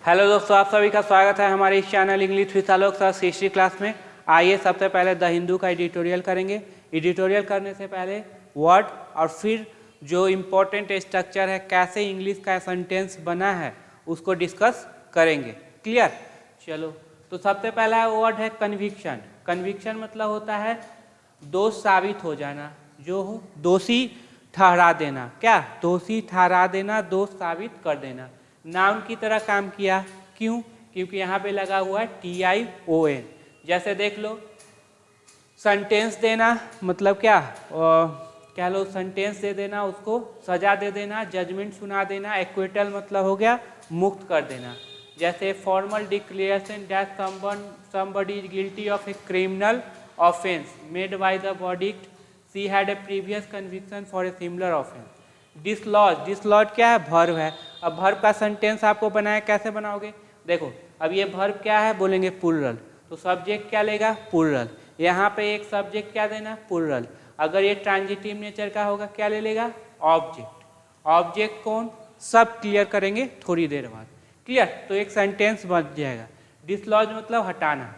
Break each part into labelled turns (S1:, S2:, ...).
S1: Hello दोस्तों, आप सभी का स्वागत है हमारे इस channel English with Alok sir history class में। आइए सबसे पहले द हिंदू का एडिटोरियल करेंगे। एडिटोरियल करने से पहले वर्ड और फिर जो इम्पोर्टेंट स्ट्रक्चर है, कैसे इंग्लिश का सेंटेंस बना है, उसको डिस्कस करेंगे। क्लियर? चलो, तो सबसे पहला वर्ड है कन्विक्शन। कन्विक्शन मतलब होता है दोष साबित हो जाना, जो हो दोषी ठहरा देना। क्या? दोषी ठहरा देना, दोष साबित कर देना। नाउन की तरह काम किया। क्यों? क्योंकि यहाँ पे लगा हुआ है TION। जैसे देख लो, सेंटेंस देना मतलब क्या? कह लो सेंटेंस दे देना, उसको सजा दे देना, जजमेंट सुना देना। एक्विटल मतलब हो गया मुक्त कर देना। जैसे formal declaration that somebody is guilty of a criminal offense made by the verdict she had a previous conviction for a similar offense। Dislodge क्या है? भर्व है। अब भर्व का सेंटेंस आपको बनाया, कैसे बनाओगे? देखो, अब ये भर्व क्या है? बोलेंगे प्लूरल, तो सब्जेक्ट क्या लेगा? प्लूरल। यहाँ पे एक सब्जेक्ट क्या देना? प्लूरल। अगर ये ट्रांजिटिव नेचर का होगा, क्या ले लेगा? ऑब्जेक्ट। ऑब्जेक्ट कौन? सब क्लियर करेंगे थोड़ी देर बाद। क्लियर? तो एक सेंटेंस बन जाएगा। डिसलॉज मतलब हटाना।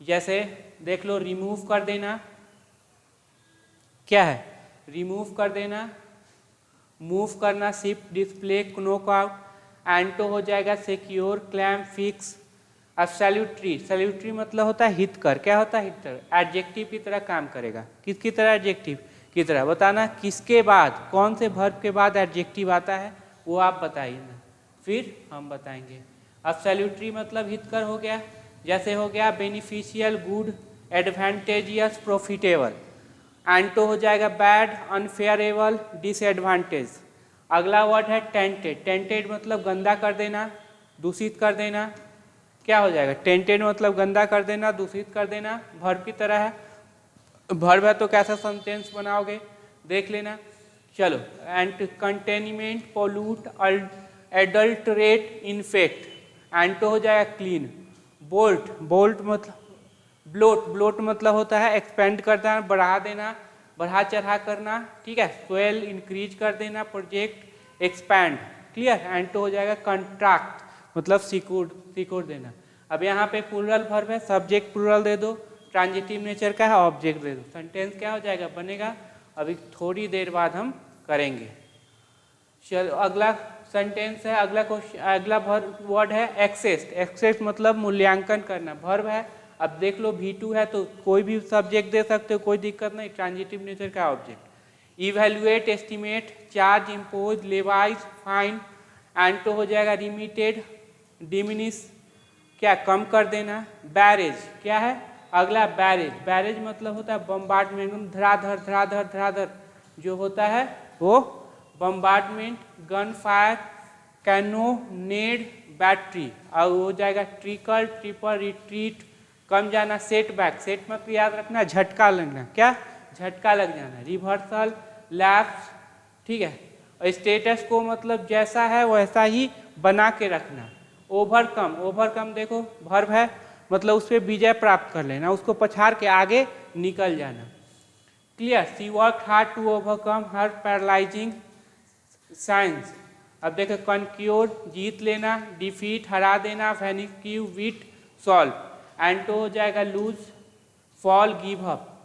S1: जैसे देख लो, रिमूव कर देना क्या है? रिमूव कर देना, मूव करना, शिफ्ट, डिस्प्ले, नॉक आउट। एंटो हो जाएगा सिक्योर, क्लैम, फिक्स। अब सैल्यूटरी मतलब होता है हितकर। क्या होता है? हितकर। एडजेक्टिव की तरह काम करेगा। किसकी तरह? एडजेक्टिव की तरह। बताना किसके बाद, कौन से वर्ब के बाद एडजेक्टिव आता है, वो आप बताइए ना, फिर हम बताएंगे। अब सैल्यूटरी मतलब हितकर हो गया। जैसे हो गया बेनिफिशियल, गुड, एडवांटेजियस, प्रॉफिटेबल। एंटो हो जाएगा बैड, अनफेयरेबल, डिसएडवांटेज। अगला वर्ड है टेंटेड। टेंटेड मतलब गंदा कर देना, दूषित कर देना। क्या हो जाएगा? टेंटेड मतलब गंदा कर देना, दूषित कर देना। वर्ब की तरह है। वर्ब है तो कैसा सेंटेंस बनाओगे, देख लेना। चलो, एंड कंटेनमेंट, पोल्यूट, एडल्टरेट, इन्फेक्ट। एंटो हो जाएगा क्लीन। बोल्ट मतलब ब्लोट मतलब होता है एक्सपेंड करना, बढ़ा देना, बढ़ा चढ़ा करना। ठीक है? स्वेल, इंक्रीज कर देना, प्रोजेक्ट, एक्सपैंड। क्लियर? एंटो हो जाएगा कंट्रैक्ट मतलब सिक्योर देना। अब यहाँ पे प्लूरल वर्ब है, सब्जेक्ट प्लूरल दे दो, ट्रांजिटिव नेचर का है, ऑब्जेक्ट दे दो। सेंटेंस क्या हो जाएगा? बनेगा। अभी थोड़ी देर बाद हम करेंगे। चलो, अगला सेंटेंस है, अगला वर्ड है एक्सेस। एक्सेस मतलब मूल्यांकन करना, वर्ब है। अब देख लो, V2 है तो कोई भी सब्जेक्ट दे सकते हो, कोई दिक्कत नहीं। ट्रांजिटिव नेचर का object. Evaluate, estimate, charge, impose, levies, fine. एंटो हो जाएगा रिमिटेड, डिमिनिश, क्या? कम कर देना। बैरेज क्या है? अगला बैरेज मतलब होता है बम्बार्डमेंट, धड़ाधड़ जो होता है वो bombardment. Gun fire, cannonade, battery. और हो जाएगा ट्रिकल, ट्रिपल, रिट्रीट, कम जाना। सेटबैक मतलब याद रखना, झटका लगना। क्या? झटका लग जाना। Reversal, lapse. ठीक है? स्टेटस को मतलब जैसा है वैसा ही बना के रखना। ओवरकम देखो वर्ब है, मतलब उस पर विजय प्राप्त कर लेना, उसको पछाड़ के आगे निकल जाना। Clear? She work hard to overcome her paralysing shyness. अब देखो, कनक्योर जीत लेना, डिफीट हरा देना, वैनिक्यू विट सॉल्व। एंटो हो जाएगा लूज, फॉल,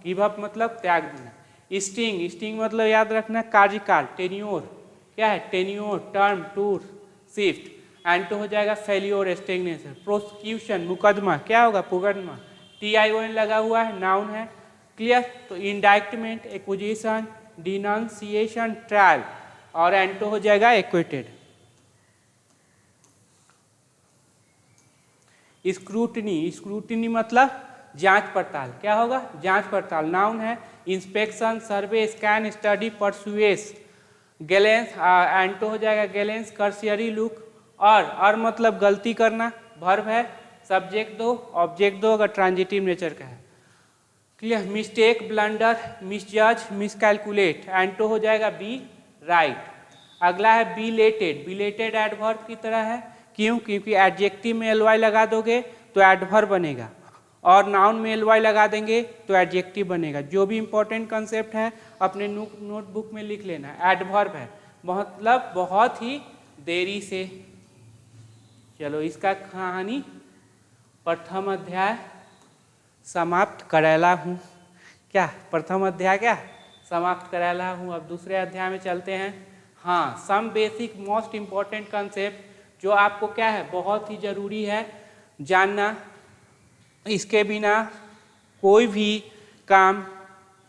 S1: गिव अप मतलब त्याग देना। स्टिंग मतलब याद रखना कार्यकाल, टेन्योर। क्या है? Tenure, term, tour, shift. एंटो हो जाएगा फेल्योर, स्टेग्नेशन। प्रोसिक्यूशन मुकदमा, क्या होगा? मुकदमा। TION लगा हुआ है, नाउन है। क्लियर? तो इंडाइक्टमेंट, एक्विजिशन, डिनाउंसिएशन, ट्रायल। और एंटो हो जाएगा एक्विटेड। स्क्रूटनी मतलब जांच पड़ताल। क्या होगा? जांच पड़ताल। नाउन है। इंस्पेक्शन, सर्वे, स्कैन, स्टडी, परसुएस। गैलेंस, एंटो हो जाएगा गैलेंस, कर्सियरी लुक। और मतलब गलती करना, वर्ब है। सब्जेक्ट दो, ऑब्जेक्ट दो अगर ट्रांजिटिव नेचर का है। Clear? Mistake, blunder, misjudge, miscalculate. एंटो हो जाएगा बी राइट। अगला है बिलेटेड एडवर्ब की तरह है। क्यों? क्योंकि एडजेक्टिव में LY लगा दोगे तो एडवर्ब बनेगा, और नाउन में LY लगा देंगे तो एडजेक्टिव बनेगा। जो भी इंपॉर्टेंट कंसेप्ट है अपने नोटबुक में लिख लेना। एडवर्ब है मतलब बहुत ही देरी से। चलो इसका कहानी प्रथम अध्याय समाप्त करेला हूँ। क्या प्रथम अध्याय क्या समाप्त करेला हूँ। अब दूसरे अध्याय में चलते हैं। हाँ, some basic most important concept जो आपको क्या है बहुत ही ज़रूरी है जानना। इसके बिना कोई भी काम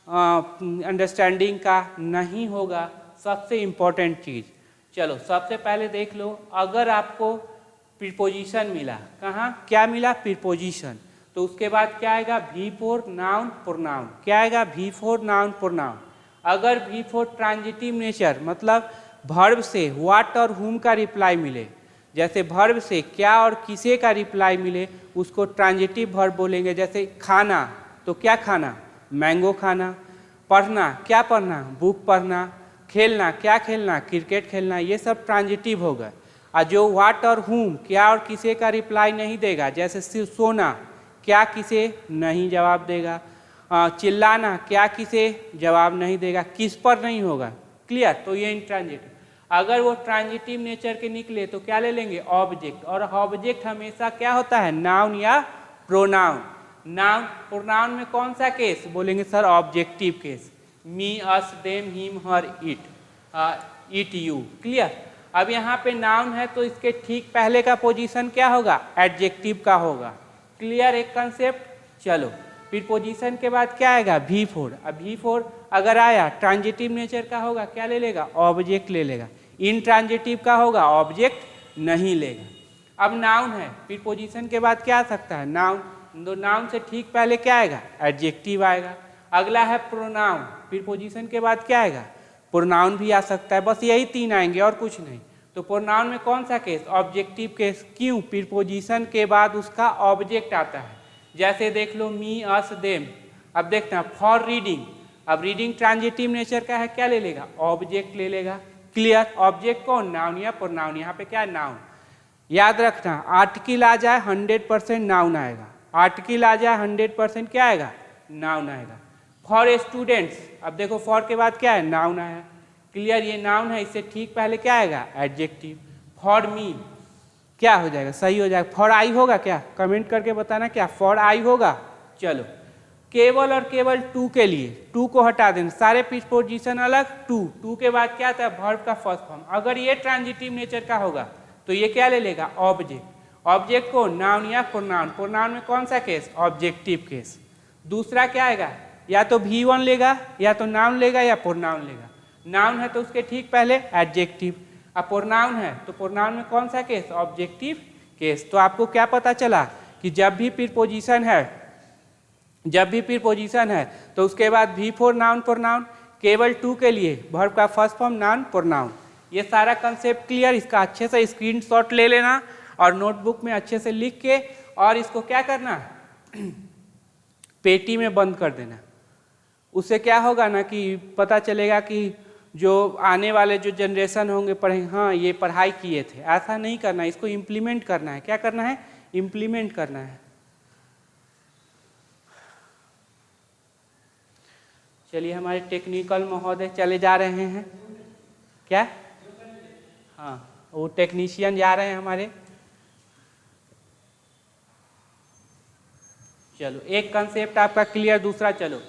S1: अंडरस्टैंडिंग का नहीं होगा। सबसे इम्पोर्टेंट चीज़, चलो सबसे पहले देख लो, अगर आपको प्रीपोजिशन मिला, कहाँ क्या मिला प्रीपोजिशन, तो उसके बाद क्या आएगा V4 नाउन प्रोनाउन। क्या आएगा V4 नाउन प्रोनाउन। अगर V4 ट्रांजिटिव नेचर मतलब वर्ब से व्हाट और हुम का रिप्लाई मिले, जैसे वर्ब से क्या और किसे का रिप्लाई मिले उसको ट्रांजिटिव वर्ब बोलेंगे। जैसे खाना तो क्या खाना, मैंगो खाना। पढ़ना क्या पढ़ना, बुक पढ़ना। खेलना क्या खेलना, क्रिकेट खेलना। ये सब ट्रांजिटिव होगा। और जो व्हाट और हुम क्या और किसे का रिप्लाई नहीं देगा, जैसे सिर्फ सोना क्या किसे नहीं जवाब देगा। चिल्लाना क्या किसे जवाब नहीं देगा, किस पर नहीं होगा। क्लियर, तो ये इंट्रांजिटिव। अगर वो ट्रांजिटिव नेचर के निकले तो क्या ले लेंगे ऑब्जेक्ट, और ऑब्जेक्ट हमेशा क्या होता है नाउन या प्रोनाउन। नाउन प्रोनाउन में कौन सा केस बोलेंगे sir objective case, me us them him her it you. Clear. अब यहाँ पे नाउन है तो इसके ठीक पहले का पोजीशन क्या होगा एडजेक्टिव का होगा। क्लियर एक कंसेप्ट। चलो फिर पोजीशन के बाद क्या आएगा V4। अब V4 अगर आया ट्रांजिटिव नेचर का होगा क्या ले लेगा ऑब्जेक्ट ले लेगा। इनट्रांजिटिव का होगा ऑब्जेक्ट नहीं लेगा। अब नाउन है, फिर पोजीशन के बाद क्या आ सकता है नाउन, तो नाउन से ठीक पहले क्या आएगा एडजेक्टिव आएगा। अगला है प्रोनाउन, फिर पोजीशन के बाद क्या आएगा प्रोनाउन भी आ सकता है। बस यही तीन आएंगे और कुछ नहीं। तो प्रोनाउन में कौन सा केस ऑब्जेक्टिव केस। क्यों, फिर पोजीशन के बाद उसका ऑब्जेक्ट आता है। जैसे देख लो मी अस देम। अब देखना फॉर रीडिंग, अब रीडिंग ट्रांजिटिव नेचर का है क्या ले लेगा ऑब्जेक्ट ले लेगा। क्लियर, ऑब्जेक्ट कौन नाउन या प्रोनाउन, यहाँ पे क्या है नाउन। याद रखना आर्टिकल आ जाए 100% नाउन आएगा। आर्टिकल आ जाए 100% क्या आएगा नाउन आएगा। फॉर स्टूडेंट्स, अब देखो फॉर के बाद क्या है नाउन आया। क्लियर, ये नाउन है, इससे ठीक पहले क्या आएगा एडजेक्टिव। फॉर मी क्या हो जाएगा सही हो जाएगा। फॉर आई होगा क्या, कमेंट करके बताना क्या फॉर आई होगा। चलो केवल और केवल टू के लिए, टू को हटा देना, सारे प्रीपोजिशन अलग। टू के बाद क्या आता है वर्ब का फर्स्ट फॉर्म। अगर ये ट्रांजिटिव नेचर का होगा तो ये क्या ले लेगा ऑब्जेक्ट। ऑब्जेक्ट को नाउन या प्रोनाउन, प्रोनाउन में कौन सा केस ऑब्जेक्टिव केस। दूसरा क्या आएगा या तो V1 लेगा या तो नाउन लेगा या प्रोनाउन लेगा। नाउन है तो उसके ठीक पहले एडजेक्टिव, अब प्रोनाउन है तो प्रोनाउन में कौन सा केस ऑब्जेक्टिव केस। तो आपको क्या पता चला कि जब भी प्रीपोजिशन है तो उसके बाद V4 नाउन प्रोनाउन, केवल टू के लिए वर्ब का फर्स्ट फॉर्म नाउन प्रोनाउन। ये सारा कंसेप्ट क्लियर। इसका अच्छे से स्क्रीनशॉट ले लेना और नोटबुक में अच्छे से लिख के और इसको क्या करना पेटी में बंद कर देना। उससे क्या होगा ना कि पता चलेगा कि जो आने वाले जो जनरेशन होंगे पढ़ेंगे हाँ ये पढ़ाई किए थे। ऐसा नहीं करना, इसको इम्प्लीमेंट करना है। क्या करना है इम्प्लीमेंट करना है। चलिए हमारे टेक्निकल महोदय चले जा रहे हैं क्या, हाँ वो टेक्नीशियन जा रहे हैं हमारे। चलो एक कंसेप्ट आपका क्लियर। दूसरा चलो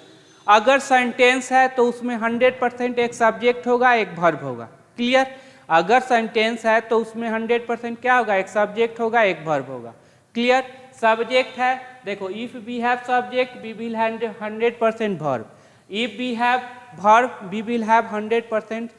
S1: अगर सेंटेंस है तो उसमें 100% एक सब्जेक्ट होगा एक वर्ब होगा। क्लियर, अगर सेंटेंस है तो उसमें 100% क्या होगा एक सब्जेक्ट होगा एक वर्ब होगा। क्लियर, सब्जेक्ट है देखो if we have subject we will have 100% verb, if we have verb we will have 100%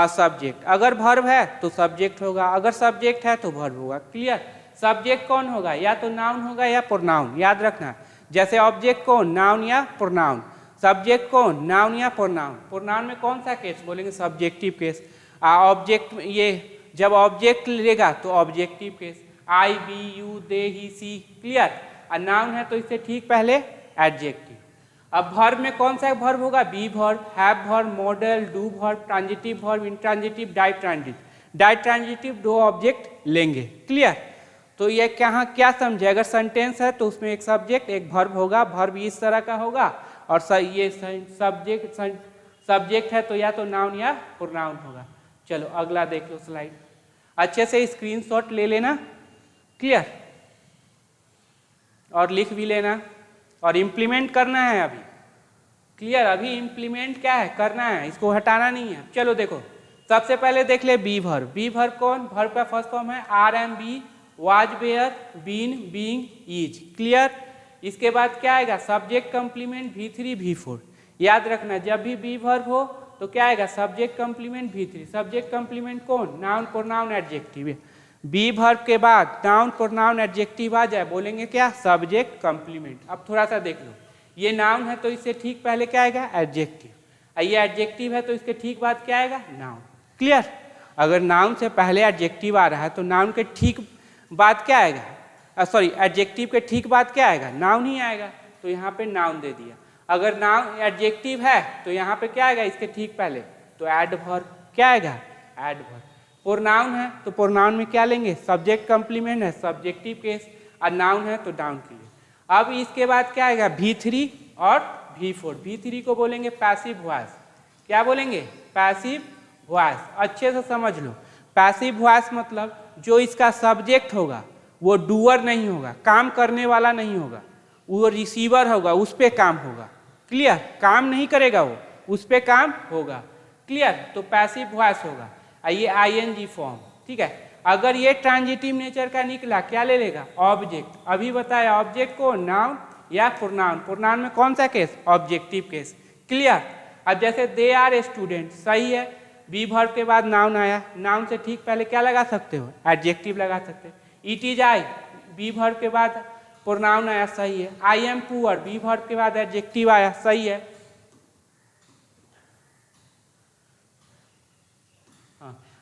S1: subject. अगर वर्ब है तो सब्जेक्ट होगा, अगर सब्जेक्ट है तो वर्ब होगा। क्लियर, सब्जेक्ट कौन होगा या तो नाउन होगा या प्रोनाउन। याद रखना जैसे ऑब्जेक्ट कौन नाउन या प्रोनाउन, सब्जेक्ट कौन नाउन या प्रोनाउन। प्रोनाउन में कौन सा केस बोलेंगे सब्जेक्टिव केस। ऑब्जेक्ट ये जब ऑब्जेक्ट लेगा तो objective case, I be you they he she. Clear, और नाउन है तो इससे ठीक पहले एडजेक्टिव। अब वर्ब में कौन सा वर्ब होगा be verb, have verb, modal, do verb, transitive verb, intransitive, ditransitive. Ditransitive दो ऑब्जेक्ट लेंगे। क्लियर, तो ये क्या समझे अगर सेंटेंस है तो उसमें एक सब्जेक्ट एक वर्ब होगा, वर्ब इस तरह का होगा और ये सब्जेक्ट है तो या तो नाउन या प्रोनाउन होगा। चलो अगला देख लो स्लाइड, अच्छे से स्क्रीनशॉट ले लेना क्लियर, और लिख भी लेना, और इम्प्लीमेंट करना है अभी। क्लियर, अभी इम्प्लीमेंट क्या है, करना है, इसको हटाना नहीं है। चलो देखो, सबसे पहले देख ले बी वर्ब। बी वर्ब कौन, वर्ब का फर्स्ट फॉर्म है are am be, was were been being is. Clear, इसके बाद क्या आएगा, सब्जेक्ट कंप्लीमेंट V3 V4। याद रखना, जब भी बी वर्ब हो तो क्या आएगा, subject complement V3। Subject complement कौन, noun pronoun adjective. Be verb के बाद नाउन प्रोनाउन एडजेक्टिव आ जाए, बोलेंगे क्या, सब्जेक्ट कंप्लीमेंट। अब थोड़ा सा देख लो, ये नाउन है तो इससे ठीक पहले क्या आएगा, एडजेक्टिव। ये एडजेक्टिव है तो इसके ठीक बाद क्या आएगा, नाउन। क्लियर, अगर नाउन से पहले एडजेक्टिव आ रहा है तो नाउन के ठीक बाद क्या आएगा, सॉरी एडजेक्टिव के ठीक बाद क्या आएगा, नाउन ही आएगा। तो यहाँ पे नाउन दे दिया। अगर नाउन एडजेक्टिव है तो यहाँ पे क्या आएगा, इसके ठीक पहले, तो एडवर्ब। क्या आएगा, एडवर्ब। प्रोनाउन है तो प्रोनाउन में क्या लेंगे, सब्जेक्ट कंप्लीमेंट है, सब्जेक्टिव केस, और नाउन है तो नाउन के लिए। अब इसके बाद क्या आएगा, V3 और V4। V3 को बोलेंगे पैसिव वॉइस। क्या बोलेंगे, पैसिव वॉइस। अच्छे से समझ लो, पैसिव वॉइस मतलब जो इसका सब्जेक्ट होगा वो डूअर नहीं होगा, काम करने वाला नहीं होगा, वो रिसीवर होगा, उस पर काम होगा। क्लियर, काम नहीं करेगा वो, उस पर काम होगा। क्लियर, तो पैसिव वॉइस होगा। ये ING फॉर्म, ठीक है। अगर ये ट्रांजिटिव नेचर का निकला, क्या ले लेगा, ऑब्जेक्ट। अभी बताया ऑब्जेक्ट को नाउन या प्रोनाउन। प्रोनाउन में कौन सा केस, ऑब्जेक्टिव केस। क्लियर, अब जैसे दे आर स्टूडेंट, सही है, बी वर्ब के बाद नाउन आया, नाउन से ठीक पहले क्या लगा सकते हो, एडजेक्टिव लगा सकते हो। It is I, be verb के बाद प्रोनाउन आया, सही है। I am poor, be verb के बाद एडजेक्टिव आया, सही है।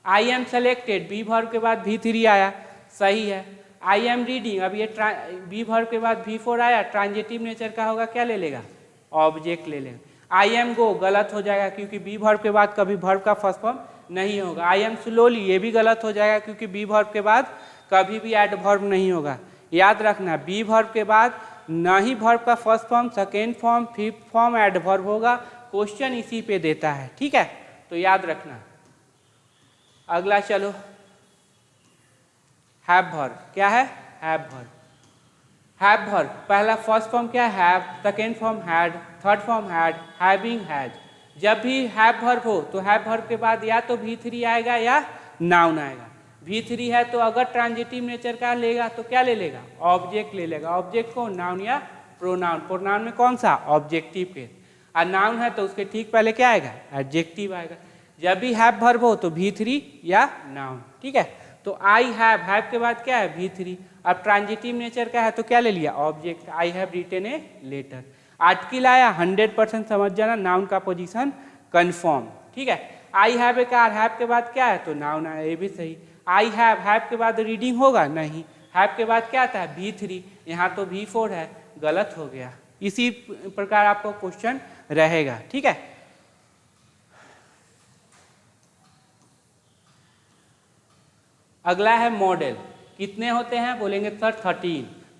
S1: I am selected, be verb के बाद V3 आया, सही है। आई एम रीडिंग, अब ये बी वर्ब के बाद V4 आया, ट्रांजिटिव नेचर का होगा, क्या ले लेगा, ऑब्जेक्ट ले लेगा। आई एम गो गलत हो जाएगा क्योंकि बी वर्ब के बाद कभी वर्ब का फर्स्ट फॉर्म नहीं होगा। आई एम स्लोली, ये भी गलत हो जाएगा क्योंकि बी वर्ब के बाद कभी भी एडवर्ब नहीं होगा। याद रखना, बी वर्ब के बाद न ही वर्ब का first form, second form, fifth form, adverb होगा। क्वेश्चन इसी पे देता है, ठीक है, तो याद रखना। अगला चलो, हैव वर्ब। क्या है, हैव वर्ब। हैव वर्ब पहला फर्स्ट फॉर्म क्या है, have, second form had, third form had, having, has. जब भी हैव वर्ब हो तो हैव वर्ब के बाद या तो V3 आएगा या नाउन आएगा। V3 है तो अगर ट्रांजिटिव नेचर का लेगा तो क्या ले लेगा, ऑब्जेक्ट ले लेगा। ऑब्जेक्ट को नाउन या प्रोनाउन। प्रोनाउन में कौन सा, ऑब्जेक्टिव केस। और नाउन है तो उसके ठीक पहले क्या आएगा, एडजेक्टिव आएगा। जब भी हैव वर्ब हो तो V3 या नाउन, ठीक है। तो आई हैव के बाद क्या है, V3। अब ट्रांजिटिव नेचर का है तो क्या ले लिया, object. I have written a letter. Article आया, 100% समझ जाना, नाउन का पोजीशन कंफर्म, ठीक है। I have a car, have के बाद क्या है, तो नाउन आया, ये भी सही। आई हैव के बाद रीडिंग होगा, नहीं। हैव के बाद क्या आता है, V3, यहाँ तो V4 है, गलत हो गया। इसी प्रकार आपको क्वेश्चन रहेगा, ठीक है। अगला है मॉडल। कितने होते हैं, बोलेंगे sir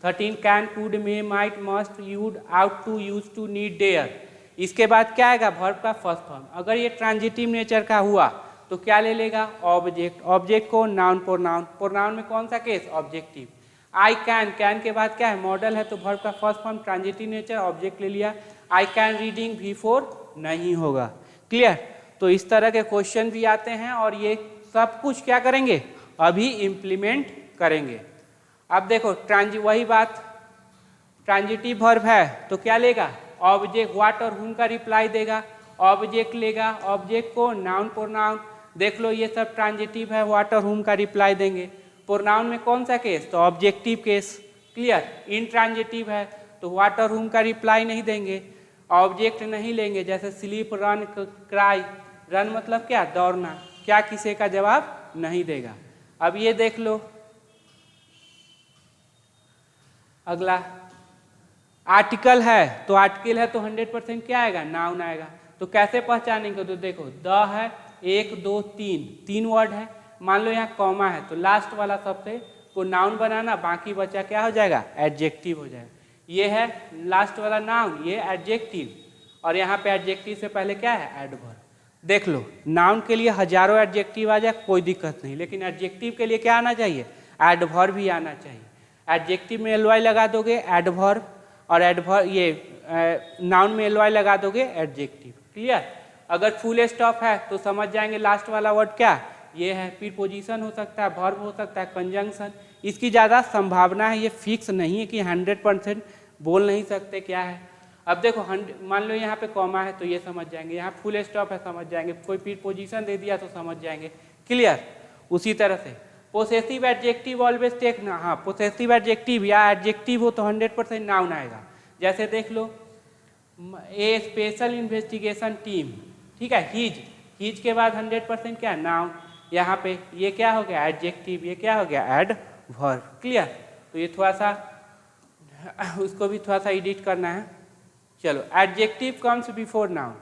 S1: 13 can, could, may, might, must, would, ought to, used to, need, dare. इसके बाद क्या आएगा, वर्ब का फर्स्ट फॉर्म। अगर ये ट्रांजिटिव नेचर का हुआ तो क्या ले लेगा, ऑब्जेक्ट। ऑब्जेक्ट को नाउन, प्रोनाउन। प्रोनाउन में कौन सा केस, ऑब्जेक्टिव। आई कैन के बाद क्या है, मॉडल है तो वर्ब का first form, transitive nature, object ले लिया। आई कैन रीडिंग, V4 नहीं होगा। क्लियर, तो इस तरह के क्वेश्चन भी आते हैं और ये सब कुछ क्या करेंगे, अभी इम्प्लीमेंट करेंगे। अब देखो वही बात, ट्रांजिटिव वर्ब है तो क्या लेगा, ऑब्जेक्ट। व्हाट और हुम का रिप्लाई देगा, ऑब्जेक्ट लेगा। ऑब्जेक्ट को नाउन, प्रोनाउन। देख लो ये सब ट्रांजिटिव है, व्हाट और हुम का रिप्लाई देंगे। प्रोनाउन में कौन सा केस, तो ऑब्जेक्टिव केस। क्लियर, इंट्रांजिटिव है तो व्हाट और हुम का रिप्लाई नहीं देंगे, ऑब्जेक्ट नहीं लेंगे। जैसे स्लीप, रन, क्राई। रन मतलब क्या, दौड़ना। क्या किसी का जवाब नहीं देगा। अब ये देख लो, अगला आर्टिकल है तो आर्टिकल है तो 100% क्या आएगा, नाउन आएगा। तो कैसे पहचानेंगे, तो देखो द है, 1 2 3 वर्ड है। मान लो यहाँ कॉमा है तो लास्ट वाला सबसे को नाउन बनाना, बाकी बचा क्या हो जाएगा, एडजेक्टिव हो जाएगा। ये है लास्ट वाला नाउन, ये एडजेक्टिव, और यहाँ पे एडजेक्टिव से पहले क्या है, एडवर्ब। देख लो नाउन के लिए हजारों एडजेक्टिव आ जाए कोई दिक्कत नहीं, लेकिन एडजेक्टिव के लिए क्या आना चाहिए, एडवर्ब भी आना चाहिए। एडजेक्टिव में एल वाई लगा दोगे एडवर्ब, और एडवर्ब ये नाउन में एल वाई लगा दोगे एडजेक्टिव। क्लियर? अगर फुल स्टॉप है तो समझ जाएंगे लास्ट वाला वर्ड क्या ये है, प्रीपोजिशन हो सकता है, वर्ब हो सकता है, कंजंक्शन। इसकी ज़्यादा संभावना है, ये फिक्स नहीं है कि 100% बोल नहीं सकते क्या है। अब देखो मान लो यहाँ पे कॉमा है तो ये समझ जाएंगे, यहाँ फुल स्टॉप है समझ जाएंगे, कोई प्रीपोजिशन दे दिया तो समझ जाएंगे। क्लियर? उसी तरह से पोसेसिव एडजेक्टिव ऑलवेज टेक ना, हाँ पोसेसिव एडजेक्टिव या एडजेक्टिव हो तो 100% नाउन आएगा। जैसे देख लो ए स्पेशल इन्वेस्टिगेशन टीम, ठीक है, हीज के बाद 100% क्या नाउन, यहाँ पे ये क्या हो गया एडजेक्टिव, ये क्या हो गया एडवर्ब। क्लियर? तो ये थोड़ा सा उसको भी थोड़ा सा एडिट करना है। चलो adjective comes before noun,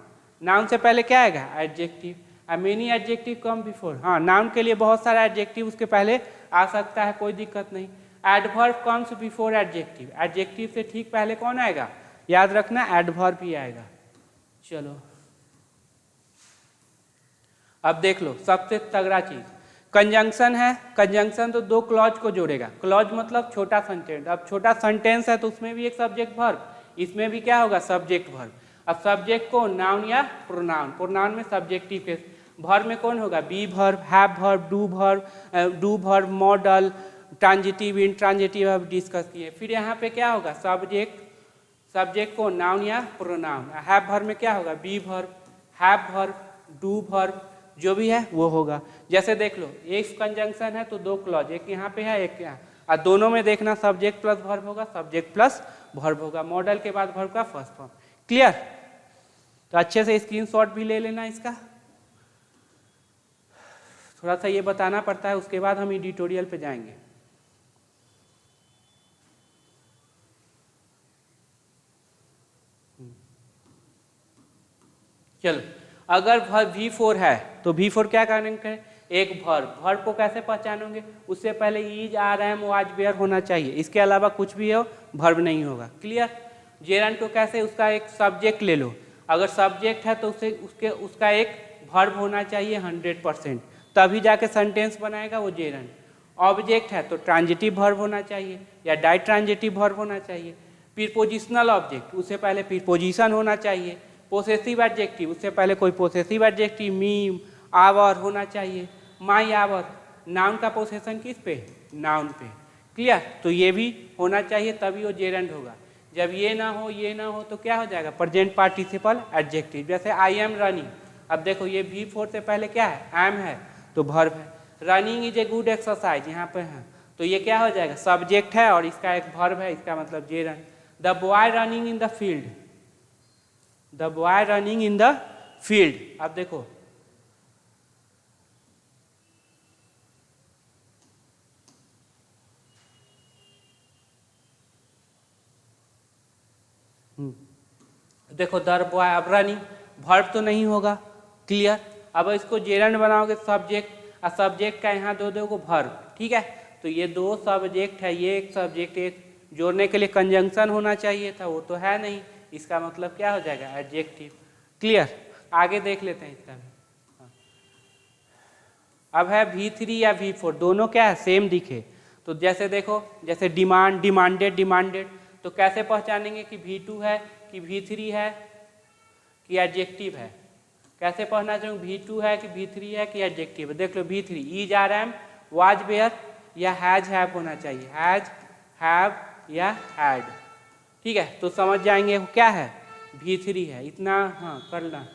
S1: noun से पहले क्या आएगा adjective. Many adjective come before, हाँ नाउन के लिए बहुत सारा एडजेक्टिव उसके पहले आ सकता है, कोई दिक्कत नहीं। Adverb comes before adjective, adjective से ठीक पहले कौन आएगा याद रखना एडवर्ब ही आएगा। चलो अब देख लो सबसे तगड़ा चीज कंजंक्शन है। कंजंक्शन तो दो क्लॉज को जोड़ेगा, क्लॉज मतलब छोटा सेंटेंस। अब छोटा सेंटेंस है तो उसमें भी एक सब्जेक्ट वर्ब, इसमें भी क्या होगा सब्जेक्ट वर्ब। अब सब्जेक्ट को नाउन या प्रोनाउन, प्रोनाउन में सब्जेक्टिव के, वर्ब में कौन होगा be verb, have verb, do verb, modal, transitive, intransitive अब डिस्कस किए। फिर यहाँ पे क्या होगा सब्जेक्ट, सब्जेक्ट को नाउन या प्रोनाउन। हैव वर्ब में क्या होगा be verb, have verb, do verb, जो भी है वो होगा। जैसे देख लो एक कंजंक्शन है तो दो क्लॉज, एक यहाँ पे है एक यहाँ, और दोनों में देखना सब्जेक्ट प्लस वर्ब होगा, सब्जेक्ट प्लस वर्ब होगा, मॉडल के बाद वर्ब का फर्स्ट फॉर्म। क्लियर? तो अच्छे से स्क्रीनशॉट भी ले लेना इसका, थोड़ा सा ये बताना पड़ता है, उसके बाद हम एडिटोरियल पे जाएंगे। चलो अगर V4 है तो V4 क्या करेंगे एक वर्ब, वर्ब को कैसे पहचानोगे उससे पहले is, are, am, was, were होना चाहिए, इसके अलावा कुछ भी हो वर्ब नहीं होगा। क्लियर? जेरंड को कैसे उसका एक सब्जेक्ट ले लो, अगर सब्जेक्ट है तो उसका एक वर्ब होना चाहिए 100%, तभी जाके सेंटेंस बनाएगा वो जेरंड। ऑब्जेक्ट है तो ट्रांजिटिव वर्ब होना चाहिए या डाई ट्रांजिटिव वर्ब होना चाहिए। प्रीपोजिशनल ऑब्जेक्ट उससे पहले प्रीपोजिशन होना चाहिए। पोसेसिव एडजेक्टिव उससे पहले कोई पोसेसिव एडजेक्टिव मी, आवर होना चाहिए। माई, आवर, नाउन का पोसेशन किस पे नाउन पे। क्लियर? तो ये भी होना चाहिए तभी वो जेरंड होगा। जब ये ना हो तो क्या हो जाएगा प्रेजेंट पार्टिसिपल एडजेक्टिव। जैसे आई एम रनिंग, अब देखो ये V4 से पहले क्या है एम है तो वर्ब है। Running is a good exercise यहाँ पे है तो ये क्या हो जाएगा सब्जेक्ट है और इसका एक वर्ब है, इसका मतलब gerund. The boy running in the field, the boy running in the field, अब देखो देखो दर बॉय, अब रनिंग वर्ब तो नहीं होगा। क्लियर? अब इसको जेरंड बनाओगे सब्जेक्ट, और सब्जेक्ट का यहाँ दो दोगे वर्ब। ठीक है? तो ये दो सब्जेक्ट है, ये एक सब्जेक्ट, एक जोड़ने के लिए कंजंक्शन होना चाहिए था, वो तो है नहीं, इसका मतलब क्या हो जाएगा एडजेक्टिव। क्लियर? आगे देख लेते हैं इसका भी। अब है V3 या V4, दोनों क्या है सेम दिखे तो जैसे देखो जैसे डिमांड, डिमांडेड, डिमांडेड, तो कैसे पहचानेंगे कि V2 है कि V3 है कि एडजेक्टिव है। कैसे पढ़ना चाहिए V2 है कि V3 है कि एडजेक्टिव है। देख लो V3 is, are, am, was, were या हैज, हैव होना चाहिए, हैज, हैव या हैड। ठीक है? तो समझ जाएंगे वो क्या है V3 है, इतना हाँ कर ला।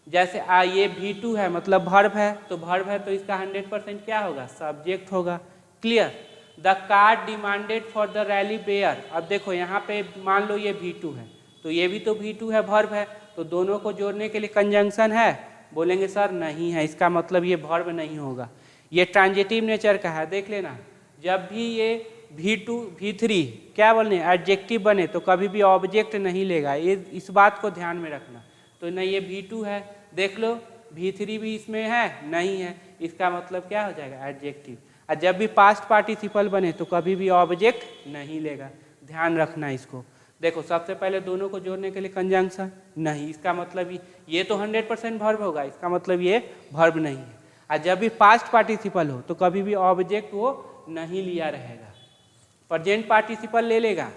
S1: जैसे ये V2 है मतलब वर्ब है, तो वर्ब है तो इसका 100% क्या होगा सब्जेक्ट होगा। Clear? The card demanded for the rally bare, अब देखो यहाँ पे मान लो ये V2 है तो ये भी तो V2 है वर्ब है, तो दोनों को जोड़ने के लिए कंजंक्शन है, बोलेंगे सर नहीं है, इसका मतलब ये वर्ब नहीं होगा, ये ट्रांजिटिव नेचर का है। देख लेना जब भी ये V2 V3 क्या बोलने एडजेक्टिव बने तो कभी भी ऑब्जेक्ट नहीं लेगा, ये इस बात को ध्यान में रखना। तो नहीं ये V2 है, देख लो V3 भी इसमें है नहीं है, इसका मतलब क्या हो जाएगा एडजेक्टिव। और जब भी पास्ट पार्टिसिपल बने तो कभी भी ऑब्जेक्ट नहीं लेगा, ध्यान रखना इसको। देखो सबसे पहले दोनों को जोड़ने के लिए कंजंक्शन नहीं, इसका मतलब ये तो 100% वर्ब होगा, इसका मतलब ये वर्ब नहीं है। और जब भी पास्ट पार्टिसिपल हो तो कभी भी ऑब्जेक्ट वो नहीं लिया रहेगा, प्रेजेंट पार्टिसिपल ले लेगा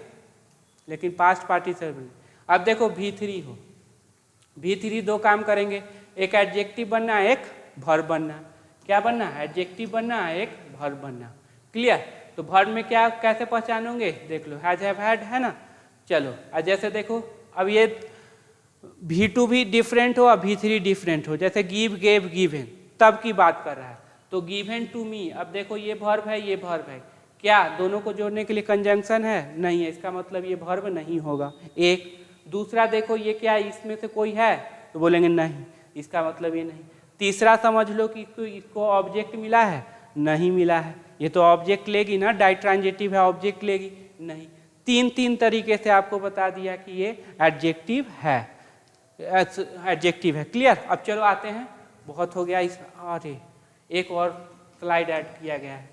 S1: लेकिन पास्ट पार्टिसिपल। अब देखो V3 हो, V3 दो काम करेंगे, एक एडजेक्टिव बनना एक वर्ब बनना। क्या बनना? एडजेक्टिव बनना एक वर्ब बनना। क्लियर? तो वर्ब में क्या कैसे पहचानोगे देख लो, हैज हैव हैड है ना। चलो जैसे देखो अब ये V2 भी डिफरेंट हो और V3 डिफरेंट हो, जैसे गिव गेव गिवन तब की बात कर रहा है। तो गिवन टू मी, अब देखो ये वर्ब है ये वर्ब है, क्या दोनों को जोड़ने के लिए कंजंक्शन है? नहीं है, इसका मतलब ये वर्ब नहीं होगा। एक दूसरा देखो ये क्या इसमें से कोई है? तो बोलेंगे नहीं, इसका मतलब ये नहीं। तीसरा समझ लो कि इसको ऑब्जेक्ट मिला है? नहीं मिला है, ये तो ऑब्जेक्ट लेगी ना, डाइट्रांजिटिव है ऑब्जेक्ट लेगी नहीं। तीन तरीके से आपको बता दिया कि ये एडजेक्टिव है, एडजेक्टिव है। क्लियर? अब चलो आते हैं, बहुत हो गया इस, अरे एक और स्लाइड ऐड किया गया है,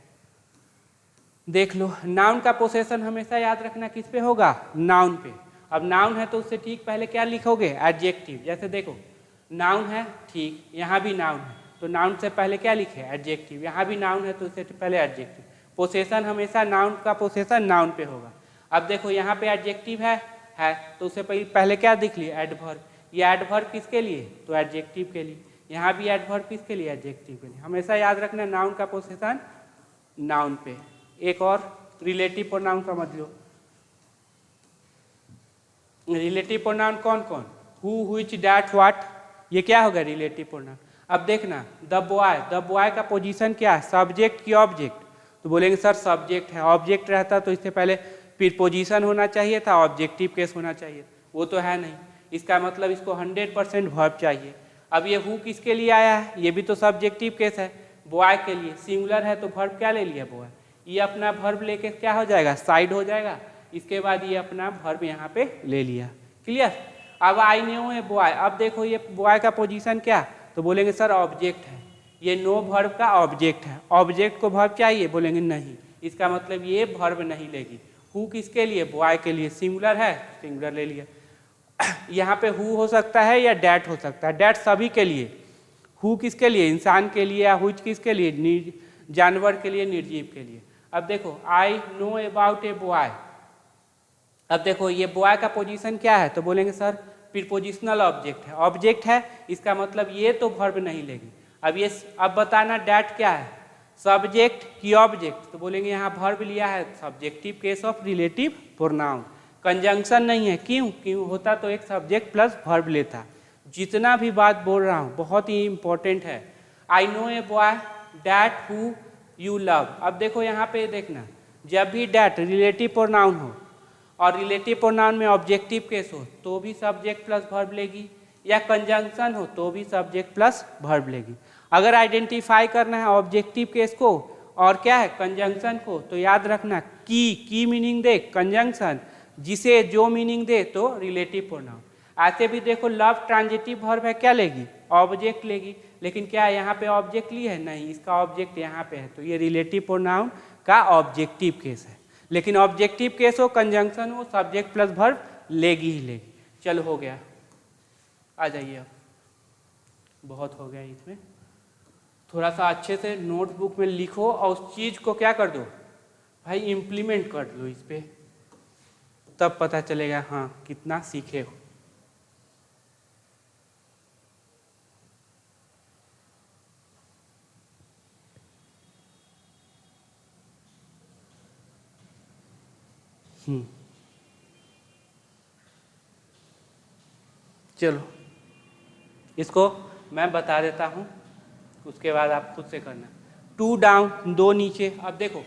S1: देख लो। नाउन का पोसेशन हमेशा याद रखना किस पे होगा? नाउन पे। अब नाउन है तो उससे ठीक पहले क्या लिखोगे? एडजेक्टिव। जैसे देखो नाउन है, ठीक, यहाँ भी नाउन है तो नाउन से पहले क्या लिखे? एडजेक्टिव। यहाँ भी नाउन है तो उससे पहले एडजेक्टिव। पोसेशन हमेशा नाउन का पोसेशन नाउन पे होगा। अब देखो यहाँ पे एडजेक्टिव है तो उससे पहले क्या दिख लिया? एडवर्ब। ये एडवर्ब किसके लिए? तो एडजेक्टिव के लिए। यहाँ भी एडवर्ब किसके लिए? एडजेक्टिव के लिए। हमेशा याद रखना नाउन का पोसेशन नाउन पे। एक और रिलेटिव प्रोनाउन समझ लो। रिलेटिव प्रोनाउन कौन कौन? हु, व्हिच, दैट, व्हाट, ये क्या होगा? Relative pronoun. अब देखना द बॉय का पोजीशन क्या है? सब्जेक्ट की ऑब्जेक्ट? तो बोलेंगे सर सब्जेक्ट है, ऑब्जेक्ट रहता तो इससे पहले फिर पोजीशन होना चाहिए था, ऑब्जेक्टिव केस होना चाहिए, वो तो है नहीं। इसका मतलब इसको 100% वर्ब चाहिए। अब ये हु किसके लिए आया है? ये भी तो सब्जेक्टिव केस है, बॉय के लिए। सिंगुलर है तो वर्ब क्या ले लिया? बॉय। ये अपना वर्ब लेके क्या हो जाएगा? साइड हो जाएगा। इसके बाद ये अपना वर्ब यहाँ पे ले लिया। क्लियर? अब आई नो ए बॉय। अब देखो ये बॉय का पोजीशन क्या? तो बोलेंगे सर ऑब्जेक्ट है, ये नो वर्ब का ऑब्जेक्ट है। ऑब्जेक्ट को वर्ब चाहिए? बोलेंगे नहीं, इसका मतलब ये वर्ब नहीं लेगी। हु किसके लिए? बॉय के लिए। सिंगुलर है, सिंगुलर ले लिया। यहाँ पे हु हो सकता है या डैट हो सकता है। डैट सभी के लिए, हु किसके लिए? इंसान के लिए। या हुच किसके लिए? जानवर के लिए, निर्जीव के लिए। अब देखो I know about a boy. अब देखो ये बॉय का पोजीशन क्या है? तो बोलेंगे सर प्रीपोजिशनल ऑब्जेक्ट है। ऑब्जेक्ट है, इसका मतलब ये तो वर्ब नहीं लेगी। अब बताना डैट क्या है? सब्जेक्ट की ऑब्जेक्ट? तो बोलेंगे यहाँ वर्ब लिया है, subjective case of relative pronoun. Conjunction नहीं है, क्यों होता तो एक सब्जेक्ट प्लस वर्ब लेता। जितना भी बात बोल रहा हूँ बहुत ही इंपॉर्टेंट है। I know a boy that who you love. अब देखो यहाँ पे देखना, जब भी डैट रिलेटिव प्रोनाउन हो और रिलेटिव प्रोनाउन में ऑब्जेक्टिव केस हो तो भी सब्जेक्ट प्लस वर्ब लेगी, या कंजंक्शन हो तो भी सब्जेक्ट प्लस वर्ब लेगी। अगर आइडेंटिफाई करना है ऑब्जेक्टिव केस को और क्या है कंजंक्शन को, तो याद रखना की मीनिंग दे कंजंक्शन, जिसे जो मीनिंग दे तो रिलेटिव प्रोनाउन। ऐसे भी देखो लव ट्रांजिटिव वर्ब है, क्या लेगी? ऑब्जेक्ट लेगी। लेकिन क्या यहाँ पे ऑब्जेक्ट ली है? नहीं, इसका ऑब्जेक्ट यहाँ पे है, तो ये रिलेटिव प्रोनाउन का ऑब्जेक्टिव केस है। लेकिन ऑब्जेक्टिव केस हो, कंजंक्शन हो, सब्जेक्ट प्लस वर्ब लेगी ही लेगी। चलो हो गया, आ जाइए। अब बहुत हो गया इसमें, थोड़ा सा अच्छे से नोटबुक में लिखो और उस चीज़ को क्या कर दो भाई, इम्प्लीमेंट कर लो इस पे, तब पता चलेगा हाँ कितना सीखे हो। चलो इसको मैं बता देता हूँ, उसके बाद आप खुद से करना। टू डाउन, दो नीचे। अब देखो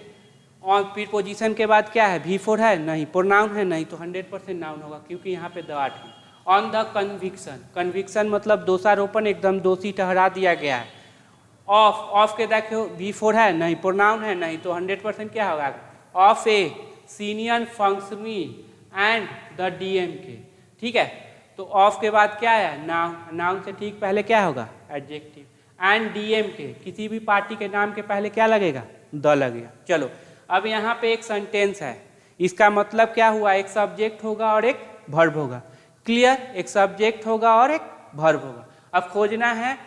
S1: ऑन प्रीपोजिशन के बाद क्या है? V4 है? नहीं। प्रोनाउन है? नहीं, तो 100% नाउन होगा क्योंकि यहाँ पे द आठ है। ऑन द कन्विक्शन, कन्विक्शन मतलब दोषारोपण, एकदम दोषी ठहरा दिया गया है। ऑफ के देखो V4 है? नहीं। प्रोनाउन है? नहीं, तो 100% क्या होगा? Of a senior functionary and the DM के। ठीक है, तो ऑफ के बाद क्या है? नाउन। नाउन से ठीक पहले क्या होगा? एडजेक्टिव। एंड DM के, किसी भी पार्टी के नाम के पहले क्या लगेगा? द लगेगा। चलो अब यहाँ पे एक सेंटेंस है, इसका मतलब क्या हुआ? एक सब्जेक्ट होगा और एक वर्ब होगा। क्लियर? एक सब्जेक्ट होगा और एक वर्ब होगा। अब खोजना है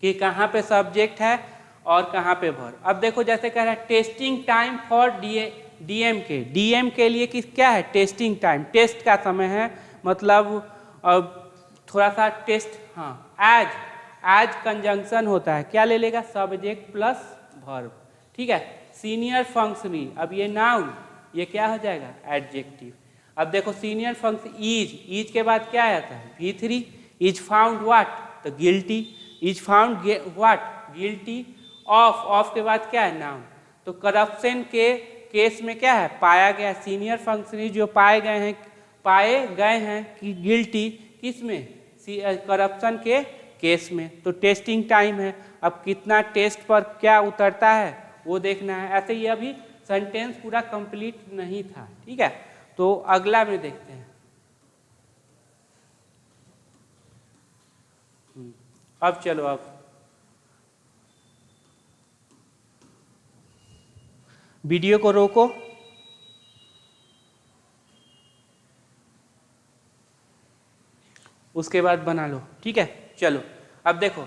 S1: कि कहाँ पे सब्जेक्ट है और कहाँ पे वर्ब। अब देखो जैसे कह रहा है टेस्टिंग टाइम फॉर डीएम के लिए क्या है, टेस्टिंग टाइम, टेस्ट का समय है, मतलब थोड़ा सा टेस्ट, हाँ एज कंजंक्शन होता है, क्या ले लेगा, सब्जेक्ट प्लस वर्ब, ठीक है। सीनियर फंक्शनरी, अब ये नाउन, ये क्या हो जाएगा, एडजेक्टिव। अब देखो सीनियर फंक्शन इज के बाद क्या आता है, V3, इज फाउंड व्हाट, तो guilty, is found what, guilty, of के बाद क्या है, नाउन। तो करप्शन के केस में क्या है, पाया गया, सीनियर फंक्शनरी जो पाए गए हैं कि गिल्टी, किस में, करप्शन के केस में। तो टेस्टिंग टाइम है, अब कितना टेस्ट पर क्या उतरता है वो देखना है। ऐसे ही अभी सेंटेंस पूरा कंप्लीट नहीं था, ठीक है। तो अगला में देखते हैं। अब चलो, अब वीडियो को रोको, उसके बाद बना लो, ठीक है। चलो अब देखो,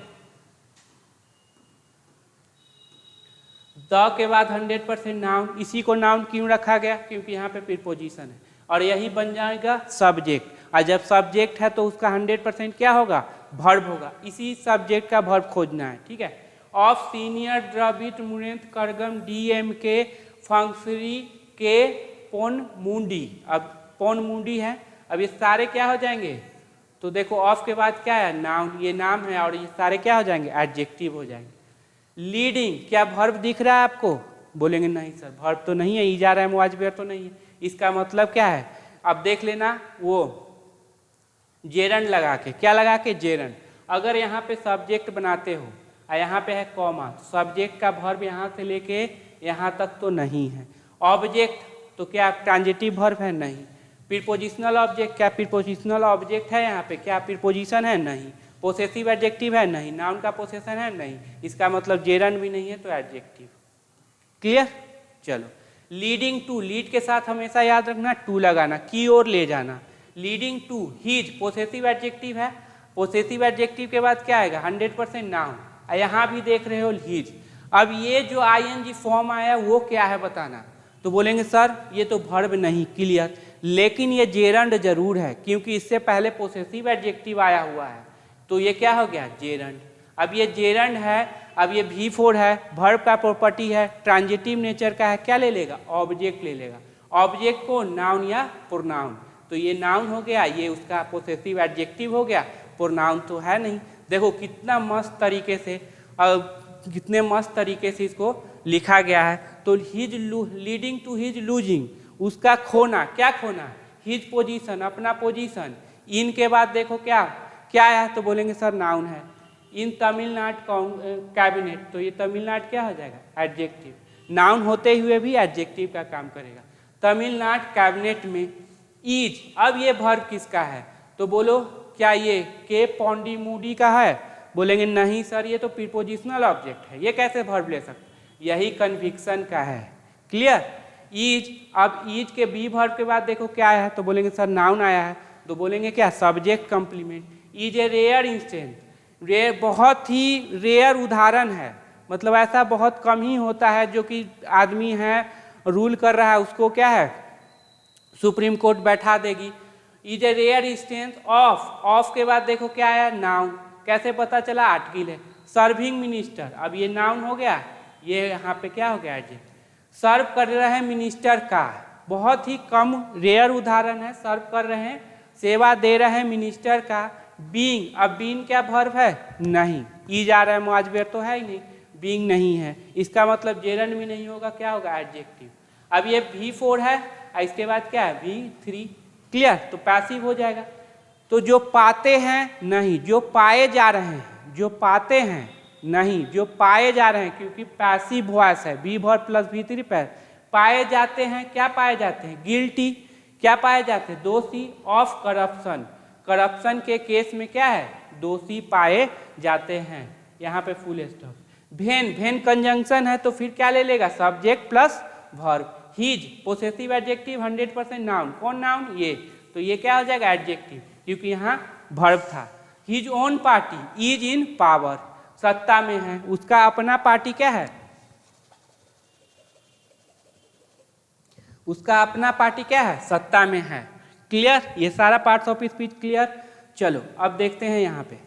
S1: द के बाद 100% नाउन, इसी को नाउन क्यों रखा गया, क्योंकि यहाँ पे प्रीपोजिशन है और यही बन जाएगा सब्जेक्ट। और जब सब्जेक्ट है तो उसका 100% क्या होगा, वर्ब होगा। इसी सब्जेक्ट का वर्ब खोजना है, ठीक है। ऑफ सीनियर द्रविड मुरेंद्र करगम डीएम के फंक्शनरी के पोन मुंडी, अब पोन मुंडी है, अब ये सारे क्या हो जाएंगे, तो देखो ऑफ के बाद क्या है, नाउन, ये नाम है और ये सारे क्या हो जाएंगे, एडजेक्टिव हो जाएंगे। लीडिंग, क्या वर्ब दिख रहा है आपको, बोलेंगे नहीं सर वर्ब तो नहीं है, ई जा रहा है, मुआजबेर तो नहीं है। इसका मतलब क्या है, अब देख लेना, वो जेरन लगा के, क्या लगा के, जेरन। अगर यहाँ पे सब्जेक्ट बनाते हो और यहाँ पे है कॉमा, तो सब्जेक्ट का वर्ब यहाँ से लेके यहाँ तक तो नहीं है। ऑब्जेक्ट तो क्या ट्रांजिटिव वर्ब है, नहीं। प्रीपोजिशनल ऑब्जेक्ट, क्या प्रीपोजिशनल ऑब्जेक्ट है यहाँ पे, क्या प्रीपोजिशन है, नहीं। पोसेसिव एडजेक्टिव है, नहीं। नाउन का पोसेशन है, नहीं। इसका मतलब जेरन भी नहीं है, तो एडजेक्टिव। क्लियर, चलो। लीडिंग टू, लीड के साथ हमेशा याद रखना टू लगाना, की ओर ले जाना। Leading to, his possessive adjective है, पोसेसिव एडजेक्टिव के बाद क्या आएगा, 100% नाउन। यहाँ भी देख रहे हो हिज। अब ये जो आईएनजी फॉर्म आया वो क्या है बताना, तो बोलेंगे सर ये तो वर्ब नहीं, क्लियर, लेकिन ये जेरंड जरूर है, क्योंकि इससे पहले पोसेसिव एडजेक्टिव आया हुआ है, तो ये क्या हो गया, जेरंड। अब ये जेरंड है, अब ये V4 है, वर्ब का प्रॉपर्टी है, ट्रांजिटिव नेचर का है, क्या ले लेगा, ऑब्जेक्ट ले लेगा। ऑब्जेक्ट को नाउन या प्रोनाउन, तो ये नाउन हो गया, ये उसका पोसेसिव एडजेक्टिव हो गया, प्रोनाउन तो है नहीं। देखो कितना मस्त तरीके से, कितने मस्त तरीके से इसको लिखा गया है। तो his leading to his losing, उसका खोना, क्या खोना, हिज पोजीशन, अपना पोजीशन। इन के बाद देखो क्या क्या है, तो बोलेंगे सर नाउन है। इन तमिलनाडु कैबिनेट, तो ये तमिलनाडु क्या हो जाएगा, एडजेक्टिव। नाउन होते हुए भी एडजेक्टिव का काम करेगा। तमिलनाडु कैबिनेट में इज, अब ये वर्ब किसका है, तो बोलो क्या ये के पौंडी मूडी का है, बोलेंगे नहीं सर ये तो प्रीपोजिशनल ऑब्जेक्ट है, ये कैसे वर्ब ले सकते, यही कन्विक्शन का है। Clear, is. अब इज के बी वर्ब के बाद देखो क्या आया है, तो बोलेंगे सर नाउन आया है, तो बोलेंगे क्या, subject complement. Is a rare instance, rare बहुत ही रेयर उदाहरण है, मतलब ऐसा बहुत कम ही होता है जो कि आदमी है रूल कर रहा है उसको क्या है सुप्रीम कोर्ट बैठा देगी। Is a rare instance of के बाद देखो क्या आया, नाउन, कैसे पता चला, आर्टिकल है। सर्विंग मिनिस्टर, अब ये नाउन हो गया, ये यहाँ पे क्या हो गया, एडजेक्टिव। सर्व कर रहे हैं मिनिस्टर का, बहुत ही कम रेयर उदाहरण है, सर्व कर रहे हैं, सेवा दे रहे हैं मिनिस्टर का। बीइंग, अब बीइंग क्या वर्ब है, नहीं। ई जा रहा है, मुआजबेर तो है ही नहीं, बीइंग नहीं है, इसका मतलब जेरन भी नहीं होगा, क्या होगा, एडजेक्टिव। अब ये V4 है, इसके बाद क्या है, V3। क्लियर, तो पैसिव हो जाएगा। तो जो पाते हैं नहीं, जो पाए जा रहे हैं, जो पाते हैं नहीं, जो पाए जा रहे हैं, क्योंकि पैसिव वॉइस है, बी वर्ब प्लस V3 पाए जाते हैं, क्या पाए जाते हैं, गिल्टी, क्या पाए जाते हैं, दोषी ऑफ करप्शन। करप्शन के केस में क्या है, दोषी पाए जाते हैं, यहाँ पे फुल स्टॉप। भेन कंजंक्शन है, तो फिर क्या ले लेगा, subject plus verb. His possessive adjective 100% noun, कौन नाउन, ये, तो ये क्या हो जाएगा, एडजेक्टिव, क्योंकि यहाँ वर्ब था। His own party, is in power, सत्ता में है, उसका अपना पार्टी क्या है, उसका अपना पार्टी क्या है, सत्ता में है। क्लियर, ये सारा पार्ट्स ऑफ स्पीच क्लियर। चलो अब देखते हैं यहाँ पे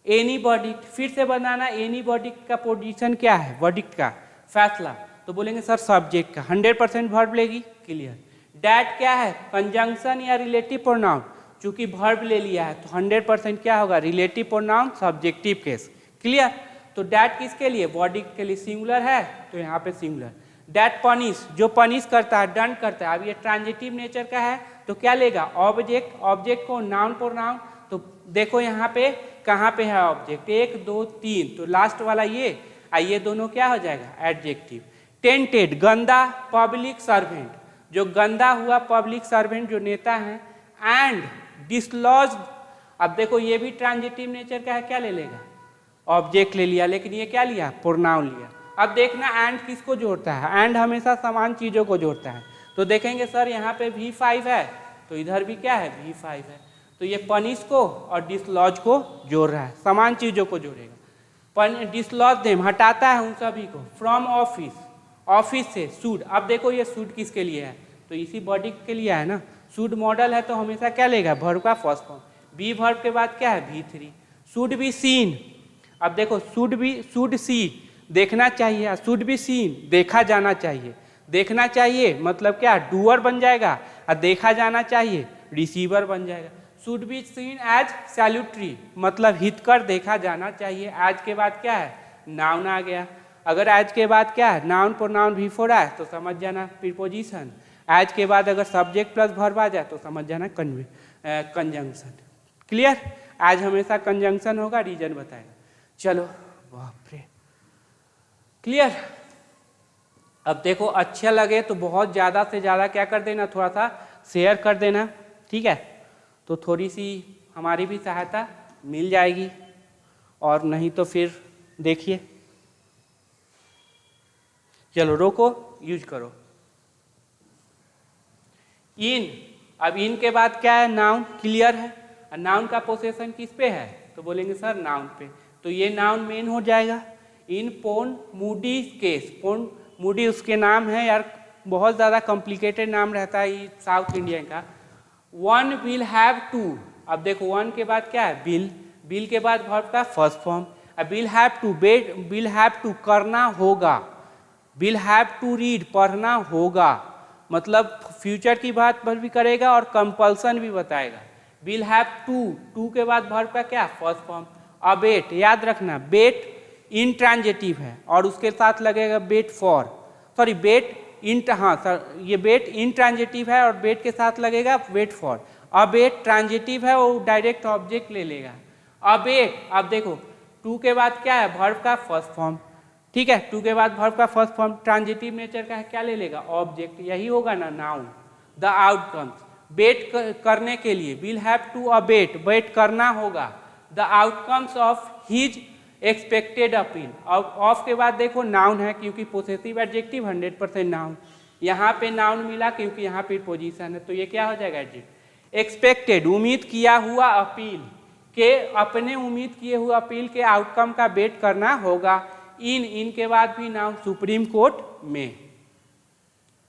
S1: एनी वर्डिक्ट, फिर से बनाना एनी वर्डिक्ट का पोजीशन क्या है, वर्डिक्ट का फैसला, तो बोलेंगे सर सब्जेक्ट का 100% वर्ब लेगी। क्लियर। डैट क्या है, कंजंक्शन या रिलेटिव प्रोनाउन, चूंकि वर्ब ले लिया है तो 100% क्या होगा, relative pronoun subjective case. Clear. तो डैट किसके लिए, वर्डिक्ट के लिए, सिंगुलर है तो यहाँ पे सिंगुलर। डैट पनिश, जो पनिश करता है, दंड करता है, अब ये ट्रांजिटिव नेचर का है तो क्या लेगा, ऑब्जेक्ट, ऑब्जेक्ट को नाउन प्रोनाउन। तो देखो यहाँ पे कहाँ पे है ऑब्जेक्ट, 1 2 3, तो लास्ट वाला ये दोनों क्या हो जाएगा, एडजेक्टिव। टेंटेड, गंदा, पब्लिक सर्वेंट, जो गंदा हुआ पब्लिक सर्वेंट जो नेता है। एंड डिसलॉज्ड, अब देखो ये भी ट्रांजिटिव नेचर का है, क्या ले लेगा, ऑब्जेक्ट ले लिया, लेकिन ये क्या लिया, प्रोनाउन लिया। अब देखना एंड किसको जोड़ता है, एंड हमेशा समान चीजों को जोड़ता है। तो देखेंगे सर यहाँ पे V5 है तो इधर भी क्या है, V5 है, तो ये पनिश को और डिसलॉज को जोड़ रहा है, समान चीजों को जोड़ेगा। डिसलॉज देम, हटाता है उन सभी को। फ्रॉम ऑफिस, ऑफिस से। शुड, अब देखो ये शुड किसके लिए है, तो इसी बॉडी के लिए है ना, शुड मॉडल है तो हमेशा क्या लेगा, वर्ब का फर्स्ट फॉर्म। बी वर्ब के बाद क्या है, V3। शुड बी सीन, अब देखो शुड सी, देखना चाहिए, शुड बी सीन, देखा जाना चाहिए। देखना चाहिए मतलब क्या, डूअर बन जाएगा, और देखा जाना चाहिए रिसीवर बन जाएगा। Should be seen as salutary, मतलब हितकर देखा जाना चाहिए। आज के बाद क्या है, नाउन आ गया। अगर आज के बाद क्या है, नाउन प्रोनाउन बिफोर आए तो समझ जाना प्रीपोजिशन। आज के बाद अगर सब्जेक्ट प्लस वर्ब आ जाए तो समझ जाना कंजंक्शन। क्लियर। आज हमेशा कंजंक्शन होगा, रीजन बताएगा। चलो बाप रे, क्लियर। अब देखो अच्छा लगे तो बहुत ज़्यादा से ज़्यादा क्या कर देना, थोड़ा सा शेयर कर देना, ठीक है, तो थोड़ी सी हमारी भी सहायता मिल जाएगी, और नहीं तो फिर देखिए। चलो रोको, यूज करो। इन, अब इन के बाद क्या है, नाउन। क्लियर है। नाउन का पोसेशन किस पे है, तो बोलेंगे सर नाउन पे, तो ये नाउन मेन हो जाएगा। इन पोन मूडी केस, पोन मूडी उसके नाम है यार, बहुत ज़्यादा कॉम्प्लिकेटेड नाम रहता है ये साउथ इंडियन का। वन विल हैव टू, अब देखो वन के बाद क्या है, विल, विल के बाद वर्ब का फर्स्ट फॉर्म। अब will have to, will have to करना होगा। विल हैव टू रीड, पढ़ना होगा, मतलब फ्यूचर की बात पर भी करेगा और कंपल्सन भी बताएगा। विल हैव टू, टू के बाद वर्ब का क्या, फर्स्ट फॉर्म। अबेट, याद रखना बेट इंट्रांजिटिव है और उसके साथ लगेगा बेट फॉर, सॉरी बेट इंट, हाँ सर ये बेट इंट्रांजिटिव है और बेट के साथ लगेगा वेट फॉर। अबेट ट्रांजिटिव है, वो डायरेक्ट ऑब्जेक्ट ले लेगा। अबेट, अब देखो टू के बाद क्या है, वर्ब का फर्स्ट फॉर्म, ठीक है, टू के बाद वर्ब का फर्स्ट फॉर्म ट्रांजिटिव नेचर का है, क्या ले लेगा, ऑब्जेक्ट, यही होगा ना नाउन। द आउटकम्स, बेट करने के लिए, will have to abet, wait करना होगा। The outcomes of his expected appeal, अब ऑफ के बाद देखो नाउन है क्योंकि पोसेसिव एडजेक्टिव 100% नाउन, यहाँ पे नाउन मिला क्योंकि यहाँ पे पोजीशन है, तो ये क्या हो जाएगा एडजेक्टिव। एक्सपेक्टेड, उम्मीद किया हुआ अपील के, अपने उम्मीद किए हुए अपील के आउटकम का वेट करना होगा। इन के बाद भी नाउन, सुप्रीम कोर्ट में।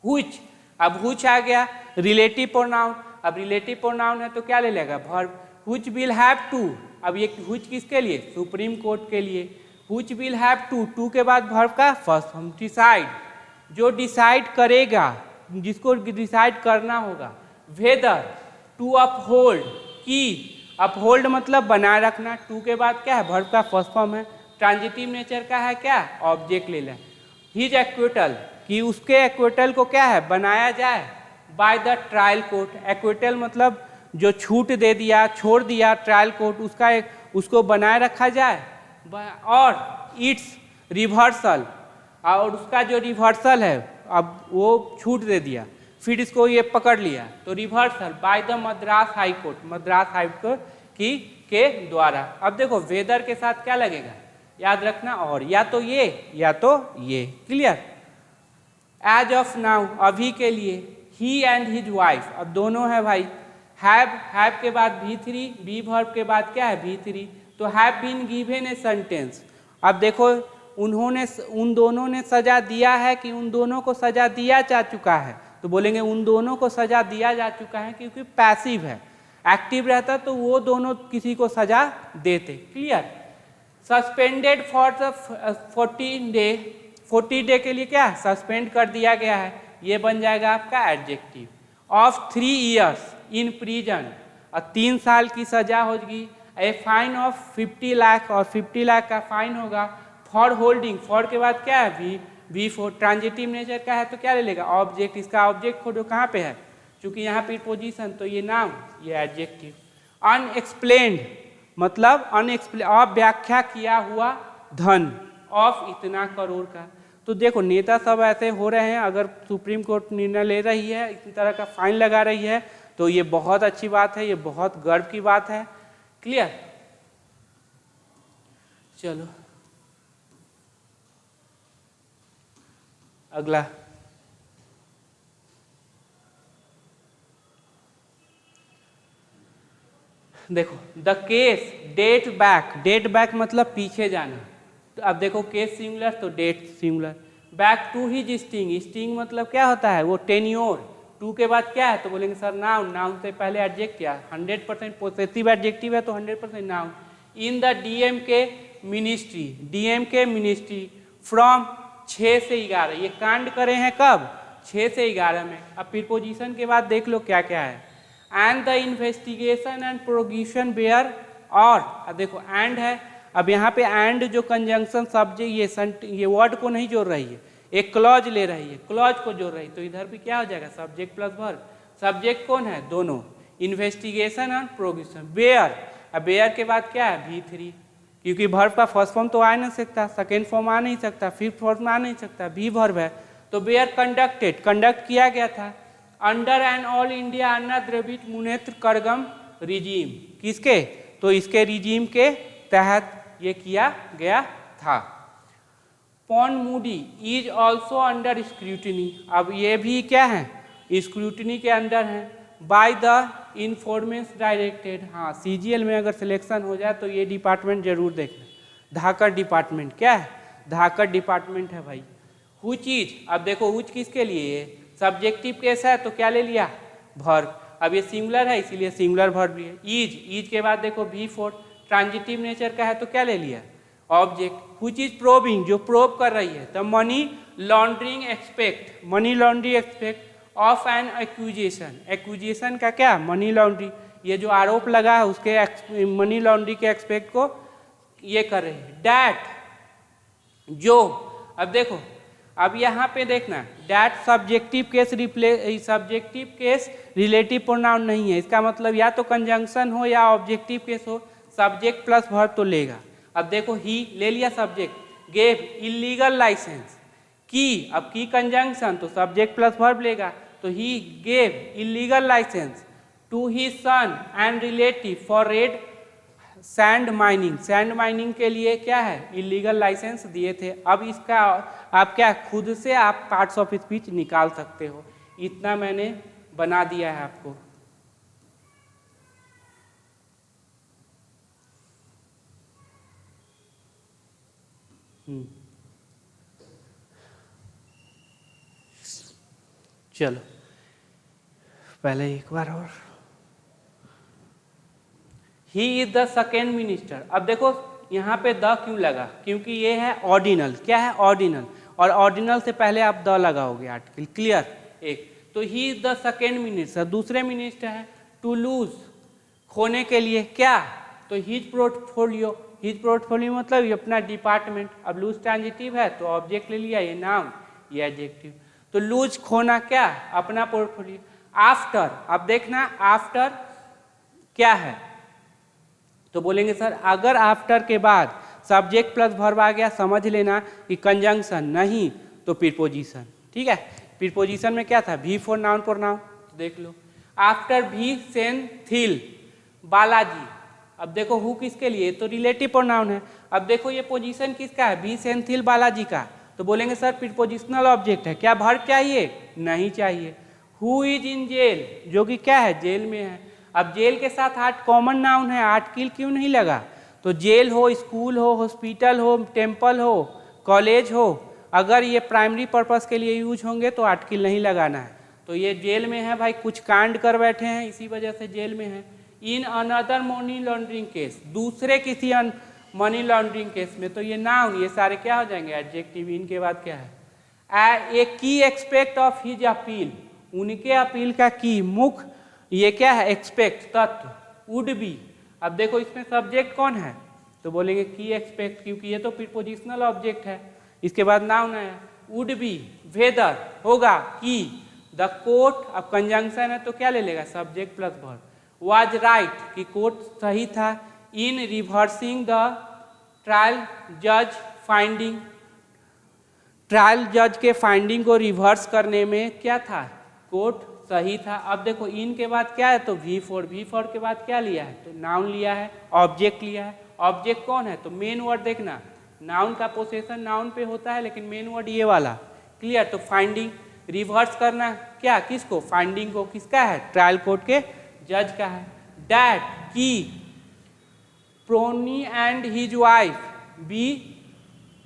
S1: हुच, अब हुच आ गया रिलेटिव प्रोनाउन, अब रिलेटिव प्रोनाउन है तो क्या ले लेगा, verb. Which will have to, अब ये हुच किसके लिए, सुप्रीम कोर्ट के लिए। Which will have to, to के बाद वर्ब का फर्स्ट फॉर्म। डिसाइड, जो डिसाइड करेगा, जिसको डिसाइड करना होगा। वेदर, टू अपहोल्ड, की, अपहोल्ड मतलब बनाए रखना, टू के बाद क्या है, वर्ब का फर्स्ट फॉर्म है, ट्रांजिटिव नेचर का है, क्या, ऑब्जेक्ट ले लें। हिज एक्विटल, कि उसके एक्विटल को क्या है, बनाया जाए। By the trial court, acquittal मतलब जो छूट दे दिया, छोड़ दिया ट्रायल कोर्ट, उसको बनाए रखा जाए। और इट्स रिवर्सल, और उसका जो रिवर्सल है, अब वो छूट दे दिया, फिर इसको ये पकड़ लिया तो reversal by the Madras high court, Madras high court के द्वारा। अब देखो वेदर के साथ क्या लगेगा, याद रखना, और या तो ये या तो ये। क्लियर। एज ऑफ नाउ, अभी के लिए। ही एंड हिज वाइफ, अब दोनों है भाई। हैव के बाद V3, बी वर्ब के बाद क्या है, V3, तो have been given a sentence, अब देखो उन्होंने, उन दोनों ने सजा दिया है कि उन दोनों को सजा दिया जा चुका है, तो बोलेंगे उन दोनों को सजा दिया जा चुका है, क्योंकि पैसिव है। एक्टिव रहता तो वो दोनों किसी को सजा देते। Clear. Suspended for the 40 day के लिए क्या सस्पेंड कर दिया गया है, ये बन जाएगा आपका adjective. Of 3 years in prison, और 3 साल की सजा होगी। ए फाइन ऑफ 50 लाख, और 50 लाख का फाइन होगा। फॉर होल्डिंग, फॉर के बाद क्या है वी फॉर, ट्रांजिटिव नेचर का है तो क्या ले लेगा ऑब्जेक्ट, इसका ऑब्जेक्ट खोजो कहाँ पे है, क्योंकि यहाँ प्रीपोजिशन तो ये नाउन, ये एडजेक्टिव। अनएक्सप्लेन्ड मतलब अव्याख्या किया हुआ धन, ऑफ इतना करोड़ का। तो देखो नेता सब ऐसे हो रहे हैं, अगर सुप्रीम कोर्ट निर्णय ले रही है, इस तरह का फाइन लगा रही है, तो ये बहुत अच्छी बात है, ये बहुत गर्व की बात है। क्लियर। चलो अगला, देखो द केस डेट बैक मतलब पीछे जाना। तो अब देखो केस सिंगुलर तो that singular. Back to his sting मतलब क्या होता है वो टेन्योर। टू के बाद क्या है तो बोलेंगे सर नाउन से पहले एडजेक्टिव, 100% पॉजिटिव एडजेक्टिव है तो 100% noun. In the DMK ministry from 6 से 11, ये कांड करे हैं कब 6 से 11 में। अब प्रीपोजिशन के बाद देख लो क्या क्या है। And the investigation and prosecution bare, और अब देखो एंड है, अब यहाँ पे एंड जो कंजंक्शन सब्जेक्ट ये वर्ड को नहीं जोड़ रही है, एक क्लॉज ले रही है, क्लॉज को जोड़ रही है, तो इधर भी क्या हो जाएगा सब्जेक्ट प्लस वर्ब। सब्जेक्ट कौन है दोनों, इन्वेस्टिगेशन एंड प्रोसिक्यूशन। बेयर, अब बेयर के बाद क्या है V3, क्योंकि वर्ब का फर्स्ट फॉर्म तो आ नहीं सकता, सेकेंड फॉर्म आ नहीं सकता, फिफ्थ फॉर्म आ नहीं सकता, भी वर्ब है। तो बेयर कंडक्टेड, कंडक्ट किया गया था अंडर एन ऑल इंडिया अन्ना द्रविड़ मुनेत्र करगम रिजीम, किसके तो इसके रिजीम के तहत ये किया गया था। Ponmudy is also under scrutiny, अब ये भी क्या है स्क्रूटिनी के अंदर है। बाय द इन्फॉर्मेंस डायरेक्टेड, हाँ CGL में अगर सिलेक्शन हो जाए तो ये डिपार्टमेंट जरूर देखना। धाकड़ डिपार्टमेंट क्या है, धाकड़ डिपार्टमेंट है भाई। हुच इज, अब देखो हुच किसके लिए सब्जेक्टिव केस है तो क्या ले लिया वर्ब, अब ये सिंगुलर है इसीलिए सिंगुलर वर्ब भी है। इज के बाद देखो V4 ट्रांजिटिव नेचर का है तो क्या ले लिया ऑब्जेक्ट। व्हिच इज प्रोबिंग, जो प्रोब कर रही है। The money laundering expect of an accusation, accusation का क्या मनी लॉन्ड्री, ये जो आरोप लगा है उसके मनी लॉन्ड्री के एक्सपेक्ट को ये कर रही है। डैट जो, अब देखो अब यहाँ पे देखना that subjective case relative pronoun नहीं है, इसका मतलब या तो कंजंक्शन हो या ऑब्जेक्टिव केस हो, सब्जेक्ट प्लस वर्ब तो लेगा। अब देखो ही ले लिया सब्जेक्ट, गेव इलीगल लाइसेंस, की अब की कंजंक्शन तो सब्जेक्ट प्लस वर्ब लेगा, तो he gave illegal licence to he son and relative for red sand mining, sand mining के लिए क्या है इलीगल लाइसेंस दिए थे। अब इसका आप क्या खुद से आप पार्ट्स ऑफ स्पीच निकाल सकते हो, इतना मैंने बना दिया है आपको। चलो पहले एक बार और, he is the second minister. अब देखो यहाँ पे द क्यों लगा, क्योंकि ये है ऑर्डिनल, क्या है ऑर्डिनल, और ऑर्डिनल से पहले आप द लगाओगे आर्टिकल। क्लियर। एक तो he is the second minister, दूसरे मिनिस्टर है टू लूज खोने के लिए क्या, तो हिज पोर्टफोलियो, हिज पोर्टफोलियो मतलब ये अपना डिपार्टमेंट। अब लूज ट्रांजिटिव है तो ऑब्जेक्ट ले लिया, ये नाउन ये एडजेक्टिव। तो लूज खोना क्या अपना पोर्टफोलियो। आफ्टर, अब देखना आफ्टर क्या है तो बोलेंगे सर अगर आफ्टर के बाद सब्जेक्ट प्लस वर्ब आ गया समझ लेना कि कंजंक्शन, नहीं तो प्रीपोजिशन। ठीक है, प्रीपोजिशन में क्या था V4 नाउन प्रोनाउन, तो देख लो आफ्टर भी सेंथिल बालाजी। अब देखो हु किसके लिए, तो रिलेटिव प्रोनाउन है। अब देखो ये पोजीशन किसका है, भी सेंथिल बालाजी का, तो बोलेंगे सर प्रीपोजिशनल ऑब्जेक्ट है, क्या वर्ब चाहिए, नहीं चाहिए। हु इज इन जेल, जो कि क्या है जेल में है। अब जेल के साथ आर्ट कॉमन नाउन है, आर्टिकल क्यों नहीं लगा, तो जेल हो, स्कूल हो, हॉस्पिटल हो, टेम्पल हो, कॉलेज हो, अगर ये प्राइमरी पर्पस के लिए यूज होंगे तो आर्टिकल नहीं लगाना है। तो ये जेल में है भाई, कुछ कांड कर बैठे हैं, इसी वजह से जेल में है। In another money laundering case, दूसरे किसी मनी लॉन्ड्रिंग केस में, तो ये नाउन, ये सारे क्या हो जाएंगे एडजेक्टिव। इनके बाद क्या है, ए की एक्सपेक्ट ऑफ हिज अपील, उनके अपील का की मुख्य, ये क्या है एक्सपेक्ट तत्व, वुड बी। अब देखो इसमें सब्जेक्ट कौन है, तो बोलेंगे की एक्सपेक्ट, क्योंकि ये तो प्रीपोजिशनल ऑब्जेक्ट है। इसके बाद नाउन आया, वुड बी वेदर होगा की द कोर्ट, अब कंजंक्शन है तो क्या ले लेगा subject plus verb. Was right कि कोर्ट सही था, इन रिवर्सिंग द ट्रायल जज फाइंडिंग, ट्रायल जज के फाइंडिंग को रिवर्स करने में क्या था, कोर्ट सही था। अब देखो इन के बाद क्या है, तो V4 के बाद क्या लिया है, तो नाउन लिया है, ऑब्जेक्ट लिया है। ऑब्जेक्ट कौन है, तो मेन वर्ड देखना, नाउन का पोसेशन नाउन पे होता है, लेकिन मेन वर्ड ये वाला, क्लियर। तो फाइंडिंग रिवर्स करना क्या, किसको, फाइंडिंग को, किसका है, ट्रायल कोर्ट के जज का है। डैट की प्रोनी एंड हिज वाइफ बी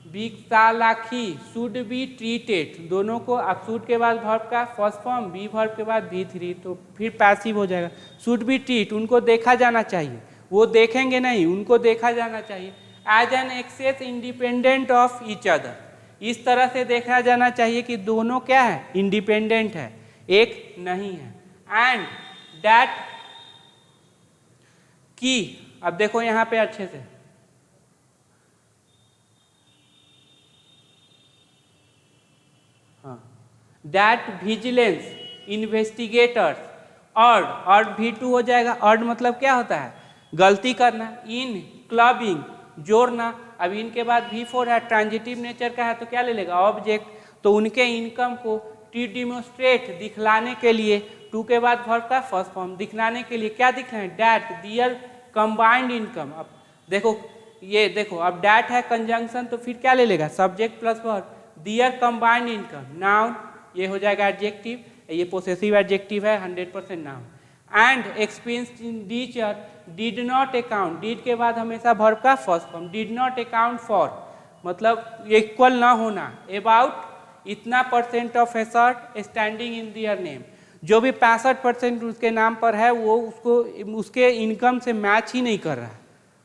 S1: बिकसालाखी शुड बी ट्रीटेड, दोनों को, अब शुड के बाद वर्ब का फर्स्ट फॉर्म, बी वर्ब के बाद V3, तो फिर पैसिव हो जाएगा। शुड बी ट्रीट, उनको देखा जाना चाहिए, वो देखेंगे नहीं, उनको देखा जाना चाहिए। As an access independent of each other, इस तरह से देखा जाना चाहिए कि दोनों क्या है, इंडिपेंडेंट है, एक नहीं है। एंड डैट की, अब देखो यहाँ पे अच्छे से, that vigilance investigators earned V2 हो जाएगा। अर्ड मतलब क्या होता है, गलती करना। इन क्लबिंग जोड़ना, अब इनके बाद V4 है, ट्रांजिटिव नेचर का है, तो क्या ले लेगा ऑब्जेक्ट। तो उनके इनकम को टू डिमोस्ट्रेट दिखलाने के लिए, टू के बाद वर्ब का फर्स्ट फॉर्म, दिखलाने के लिए क्या दिखलाएं, डैट दियर कंबाइंड इनकम। अब देखो ये देखो, अब डैट है कंजंक्शन, तो फिर क्या ले लेगा subject plus verb, their combined income, noun, ये हो जाएगा एडजेक्टिव, ये पोसेसिव एडजेक्टिव है 100% noun. And expenditure did not account, did के बाद हमेशा वर्ब का first form, did not account for मतलब इक्वल ना होना, अबाउट इतना % of asset standing in their name, जो भी 65% उसके नाम पर है वो उसको उसके इनकम से मैच ही नहीं कर रहा है,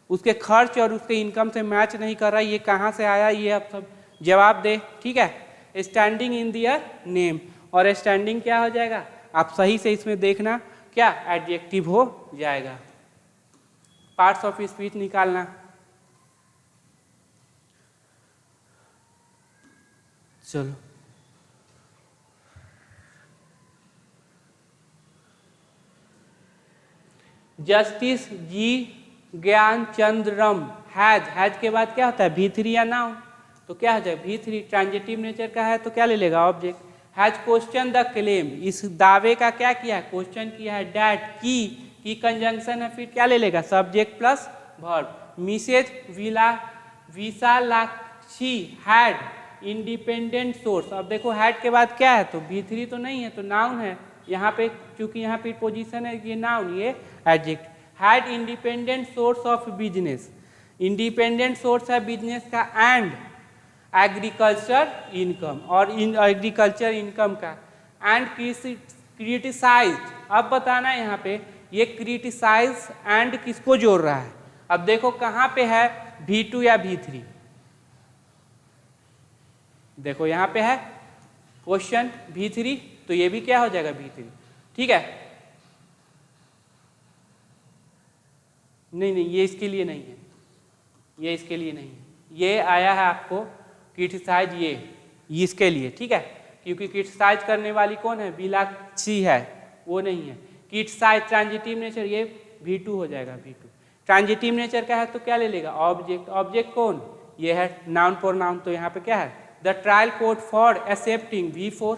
S1: उसके खर्च और उसके इनकम से मैच नहीं कर रहा है। ये कहाँ से आया, ये आप सब जवाब दे, ठीक है। स्टैंडिंग इन दियर नेम, और स्टैंडिंग क्या हो जाएगा, आप सही से इसमें देखना, क्या एडजेक्टिव हो जाएगा। पार्ट्स ऑफ स्पीच निकालना, चलो जस्टिस जी ज्ञानचंद्रम, हैज के बाद क्या होता है V3 या नाउन, तो क्या हो जाएगा V3, ट्रांजिटिव नेचर का है तो क्या ले लेगा object. Has question the claim, इस दावे का क्या किया है, क्वेश्चन किया है। डैट की कंजंक्शन है, फिर क्या ले लेगा subject plus verb. Mrs Vishalakshi had independent source, अब देखो हैड के बाद क्या है, तो V3 तो नहीं है, तो नाउन है यहाँ पे, क्योंकि यहाँ पे पोजीशन है, ये नाउन, ये adjective. Had independent source of business, independent source है बिजनेस का, एंड एग्रीकल्चर इनकम, और इन एग्रीकल्चर इनकम का। एंड क्रिटिसाइज, अब बताना यहाँ पे ये क्रिटिसाइज एंड किसको जोड़ रहा है, अब देखो कहाँ पे है V2 या V3, देखो यहाँ पे है क्वेश्चन V3, तो ये भी क्या हो जाएगा V3, ठीक है। नहीं ये इसके लिए नहीं है, ये इसके लिए नहीं है, ये आया है आपको क्रिटिसाइज, ये इसके लिए, ठीक है, क्योंकि क्रिटिसाइज करने वाली कौन है, विलाक्षी है, वो नहीं है। क्रिटिसाइज ट्रांजिटिव नेचर, ये V2 हो जाएगा V2। ट्रांजिटिव नेचर का है तो क्या ले लेगा ऑब्जेक्ट, ऑब्जेक्ट कौन, ये है नाउन प्रोनाउन, तो यहाँ पे क्या है the trial court for accepting V4।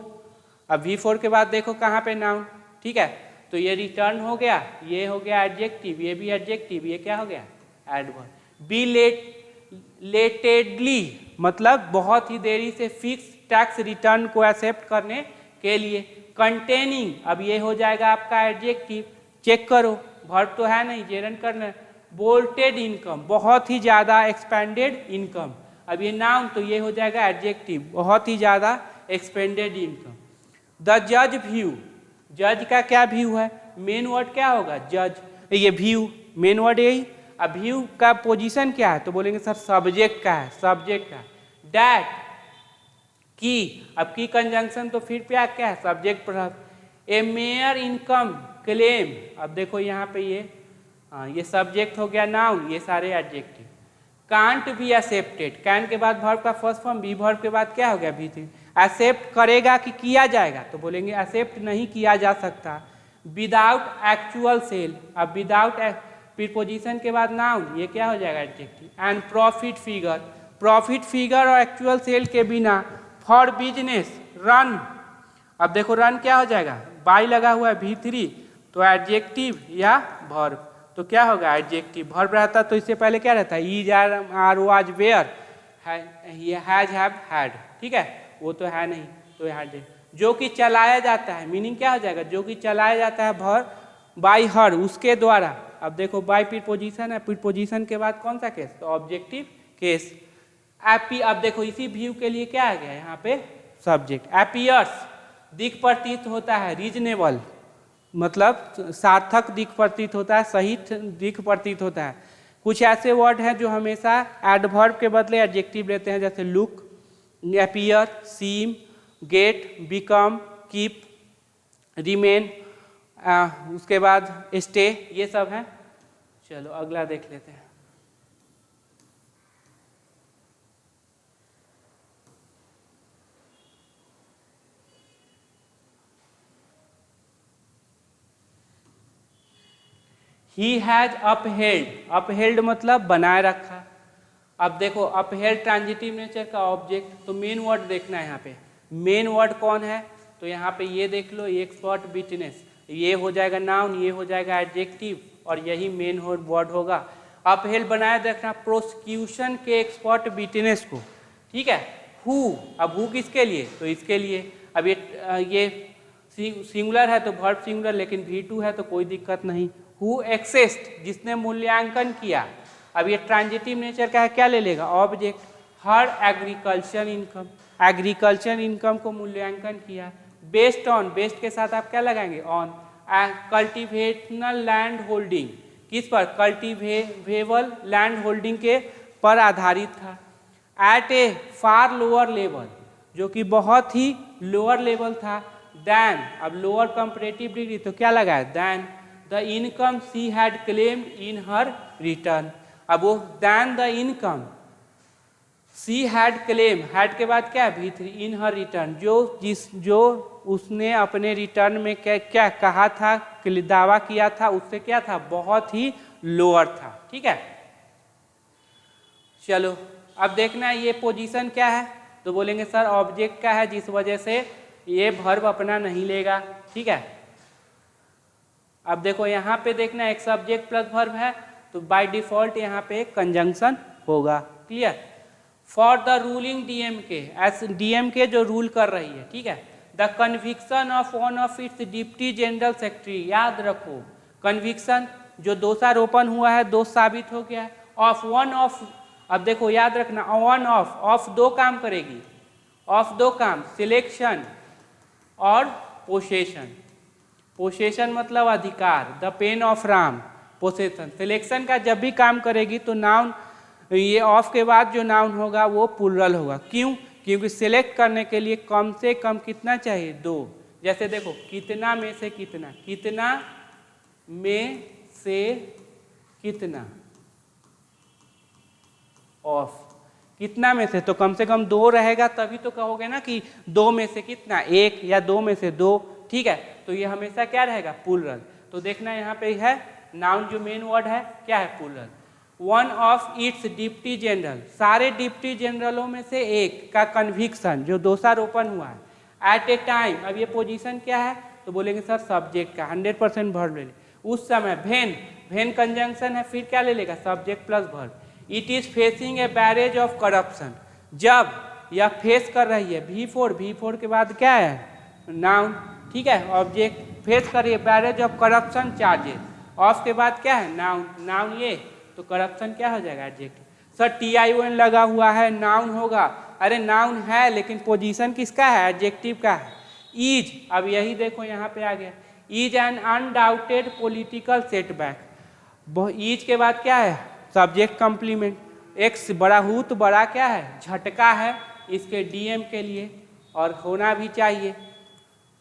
S1: अब V4 के बाद देखो कहाँ पे नाउन, ठीक है, तो ये रिटर्न हो गया, ये हो गया एडजेक्टिव, ये भी एडजेक्टिव, ये क्या हो गया एडवर्ब। बी लेटेडली मतलब बहुत ही देरी से, फिक्स टैक्स रिटर्न को एक्सेप्ट करने के लिए। कंटेनिंग, अब ये हो जाएगा आपका एडजेक्टिव, चेक करो वर्ब तो है नहीं, जेरन करना। बोल्टेड इनकम, बहुत ही ज़्यादा एक्सपेंडेड इनकम। अब ये नाउन तो ये हो जाएगा एडजेक्टिव, बहुत ही ज़्यादा एक्सपेंडेड इनकम। द जज व्यू, जज का क्या व्यू है, मेन वर्ड क्या होगा जज, ये व्यू मेन वर्ड यही। अब व्यू का पोजीशन क्या है, तो बोलेंगे सर सब्जेक्ट का है, सब्जेक्ट का। डैट की, अब की कंजंक्शन तो फिर क्या है सब्जेक्ट पर। ए मेयर इनकम क्लेम, अब देखो यहाँ पे ये सब्जेक्ट हो गया नाउन, ये सारे adjective. Can't be accepted, can के बाद वर्ब का फर्स्ट फॉर्म, बी वर्ब के बाद क्या हो गया भी थी। एक्सेप्ट करेगा कि किया जाएगा, तो बोलेंगे एक्सेप्ट नहीं किया जा सकता। विदाउट एक्चुअल सेल, अब विदाउट प्रीपोजिशन के बाद नाउन, ये क्या हो जाएगा adjective. And profit figure, profit figure और एक्चुअल सेल के बिना फॉर बिजनेस रन, अब देखो रन क्या हो जाएगा, बाई लगा हुआ है V3, तो एडजेक्टिव या वर्ब, तो क्या होगा एडजेक्टिव। वर्ब रहता तो इससे पहले क्या रहता है is are was were, has have had, ठीक है, वो तो है नहीं तो हैड। जो कि चलाया जाता है, मीनिंग क्या हो जाएगा, जो कि चलाया जाता है वर्ब बाय हर, उसके द्वारा। अब देखो बाय प्रीपोजिशन है, प्रीपोजिशन के बाद कौन सा केस, तो ऑब्जेक्टिव केस। अब देखो इसी व्यू के लिए क्या आ गया यहाँ पे सब्जेक्ट। एपियर्स, दिख प्रतीत होता है, रीजनेबल मतलब सार्थक दिख प्रतीत होता है, सही दिख प्रतीत होता है। कुछ ऐसे वर्ड हैं जो हमेशा एडवर्ब के बदले एडजेक्टिव लेते हैं, जैसे लुक, अपीयर, सीम, गेट, बिकम, कीप, रिमेन, उसके बाद स्टे, ये सब है। चलो अगला देख लेते हैं। He has upheld, upheld मतलब बनाए रखा। अब देखो अपहेल्ड ट्रांजिटिव नेचर का ऑब्जेक्ट, तो मेन वर्ड देखना है यहाँ पे, मेन वर्ड कौन है, तो यहाँ पे ये देख लो, एक्सपर्ट विटनेस, ये हो जाएगा नाउन, ये हो जाएगा एडजेक्टिव, और यही मेन वर्ड होगा। अपहेल्ड बनाए रखना प्रोसिक्यूशन के एक्सपर्ट विटनेस को, ठीक है। हु, अब हु किसके लिए, तो इसके लिए। अब ये सिंगुलर है तो वर्ब सिंगुलर, लेकिन V2 है तो कोई दिक्कत नहीं। हु एक्सेस्ड, जिसने मूल्यांकन किया। अब ये ट्रांजिटिव नेचर का है, क्या ले लेगा ऑब्जेक्ट। हर एग्रीकल्चर इनकम, एग्रीकल्चर इनकम को मूल्यांकन किया। बेस्ड ऑन, बेस्ड के साथ आप क्या लगाएंगे ऑन। कल्टिवेशनल लैंड होल्डिंग, किस पर, कल्टिवेबल लैंड होल्डिंग के पर आधारित था। At a far lower level, जो कि बहुत ही लोअर लेवल था। दैन, अब लोअर कंपैरेटिव डिग्री, तो क्या लगा है than the income she had claimed in her return. अब वो than the income she had claim, had के बाद क्या है V3, इन हर रिटर्न, जो उसने अपने रिटर्न में क्या कहा था, दावा किया था, उससे क्या था बहुत ही लोअर था, ठीक है। चलो अब देखना है ये पोजीशन क्या है, तो बोलेंगे सर ऑब्जेक्ट का है, जिस वजह से ये वर्ब अपना नहीं लेगा, ठीक है। अब देखो यहाँ पे देखना एक सब्जेक्ट प्लस वर्ब है, तो बाय डिफॉल्ट यहाँ पे कंजंक्शन होगा, clear. For the ruling DMK, S DMK जो रूल कर रही है, ठीक है। The conviction of one of its deputy general secretary, याद रखो कन्विक्शन जो दोषारोपण हुआ है, दोष साबित हो गया है। ऑफ वन ऑफ, अब देखो याद रखना वन ऑफ दो काम करेगी, ऑफ दो काम, सिलेक्शन और पोसेशन। पोसेशन मतलब अधिकार, the pain of Ram, possession. Selection का जब भी काम करेगी तो नाउन, ये ऑफ के बाद जो नाउन होगा वो प्लुरल होगा। क्यों, क्योंकि सिलेक्ट करने के लिए कम से कम कितना चाहिए, दो। जैसे देखो कितना में से कितना, कितना में से कितना, ऑफ, कितना में से, तो कम से कम दो रहेगा तभी तो कहोगे ना कि दो में से कितना, एक, या दो में से दो, ठीक है। तो ये हमेशा क्या रहेगा प्लुरल। तो देखना यहाँ पे है नाउन जो मेन वर्ड है क्या है plural. One of its deputy general, सारे डिप्टी जनरलों में से एक का कन्विक्शन जो दोषारोपण हुआ है। एट ए टाइम, अब ये पोजीशन क्या है, तो बोलेंगे सर सब्जेक्ट का 100% वर्ब ले ले। उस समय भेन कंजंक्शन है, फिर क्या ले लेगा subject plus verb. It is facing A barrage of corruption, जब यह फेस कर रही है, V4 के बाद क्या है नाउन, ठीक है, ऑब्जेक्ट फेस कर रही है barrage of corruption charges. Of के बाद क्या है नाउन, नाउन ये तो करप्शन क्या हो जाएगा? एडजेक्टिव। सर TION लगा हुआ है, नाउन होगा। अरे नाउन है लेकिन पोजीशन किसका है? एडजेक्टिव का है। इज, अब यही देखो यहाँ पे आ गया, is an undoubted political setback. Is के बाद क्या है? Subject complement. एक बड़ा हूँ तो बड़ा क्या है? झटका है इसके DM के लिए, और होना भी चाहिए।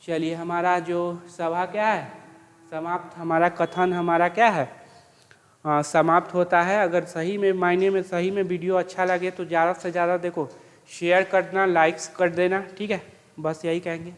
S1: चलिए हमारा जो सभा क्या है? समाप्त। हमारा कथन हमारा क्या है? समाप्त होता है। अगर सही में मायने में सही में वीडियो अच्छा लगे तो ज़्यादा से ज़्यादा देखो शेयर करना, लाइक्स कर देना, ठीक है? बस यही कहेंगे।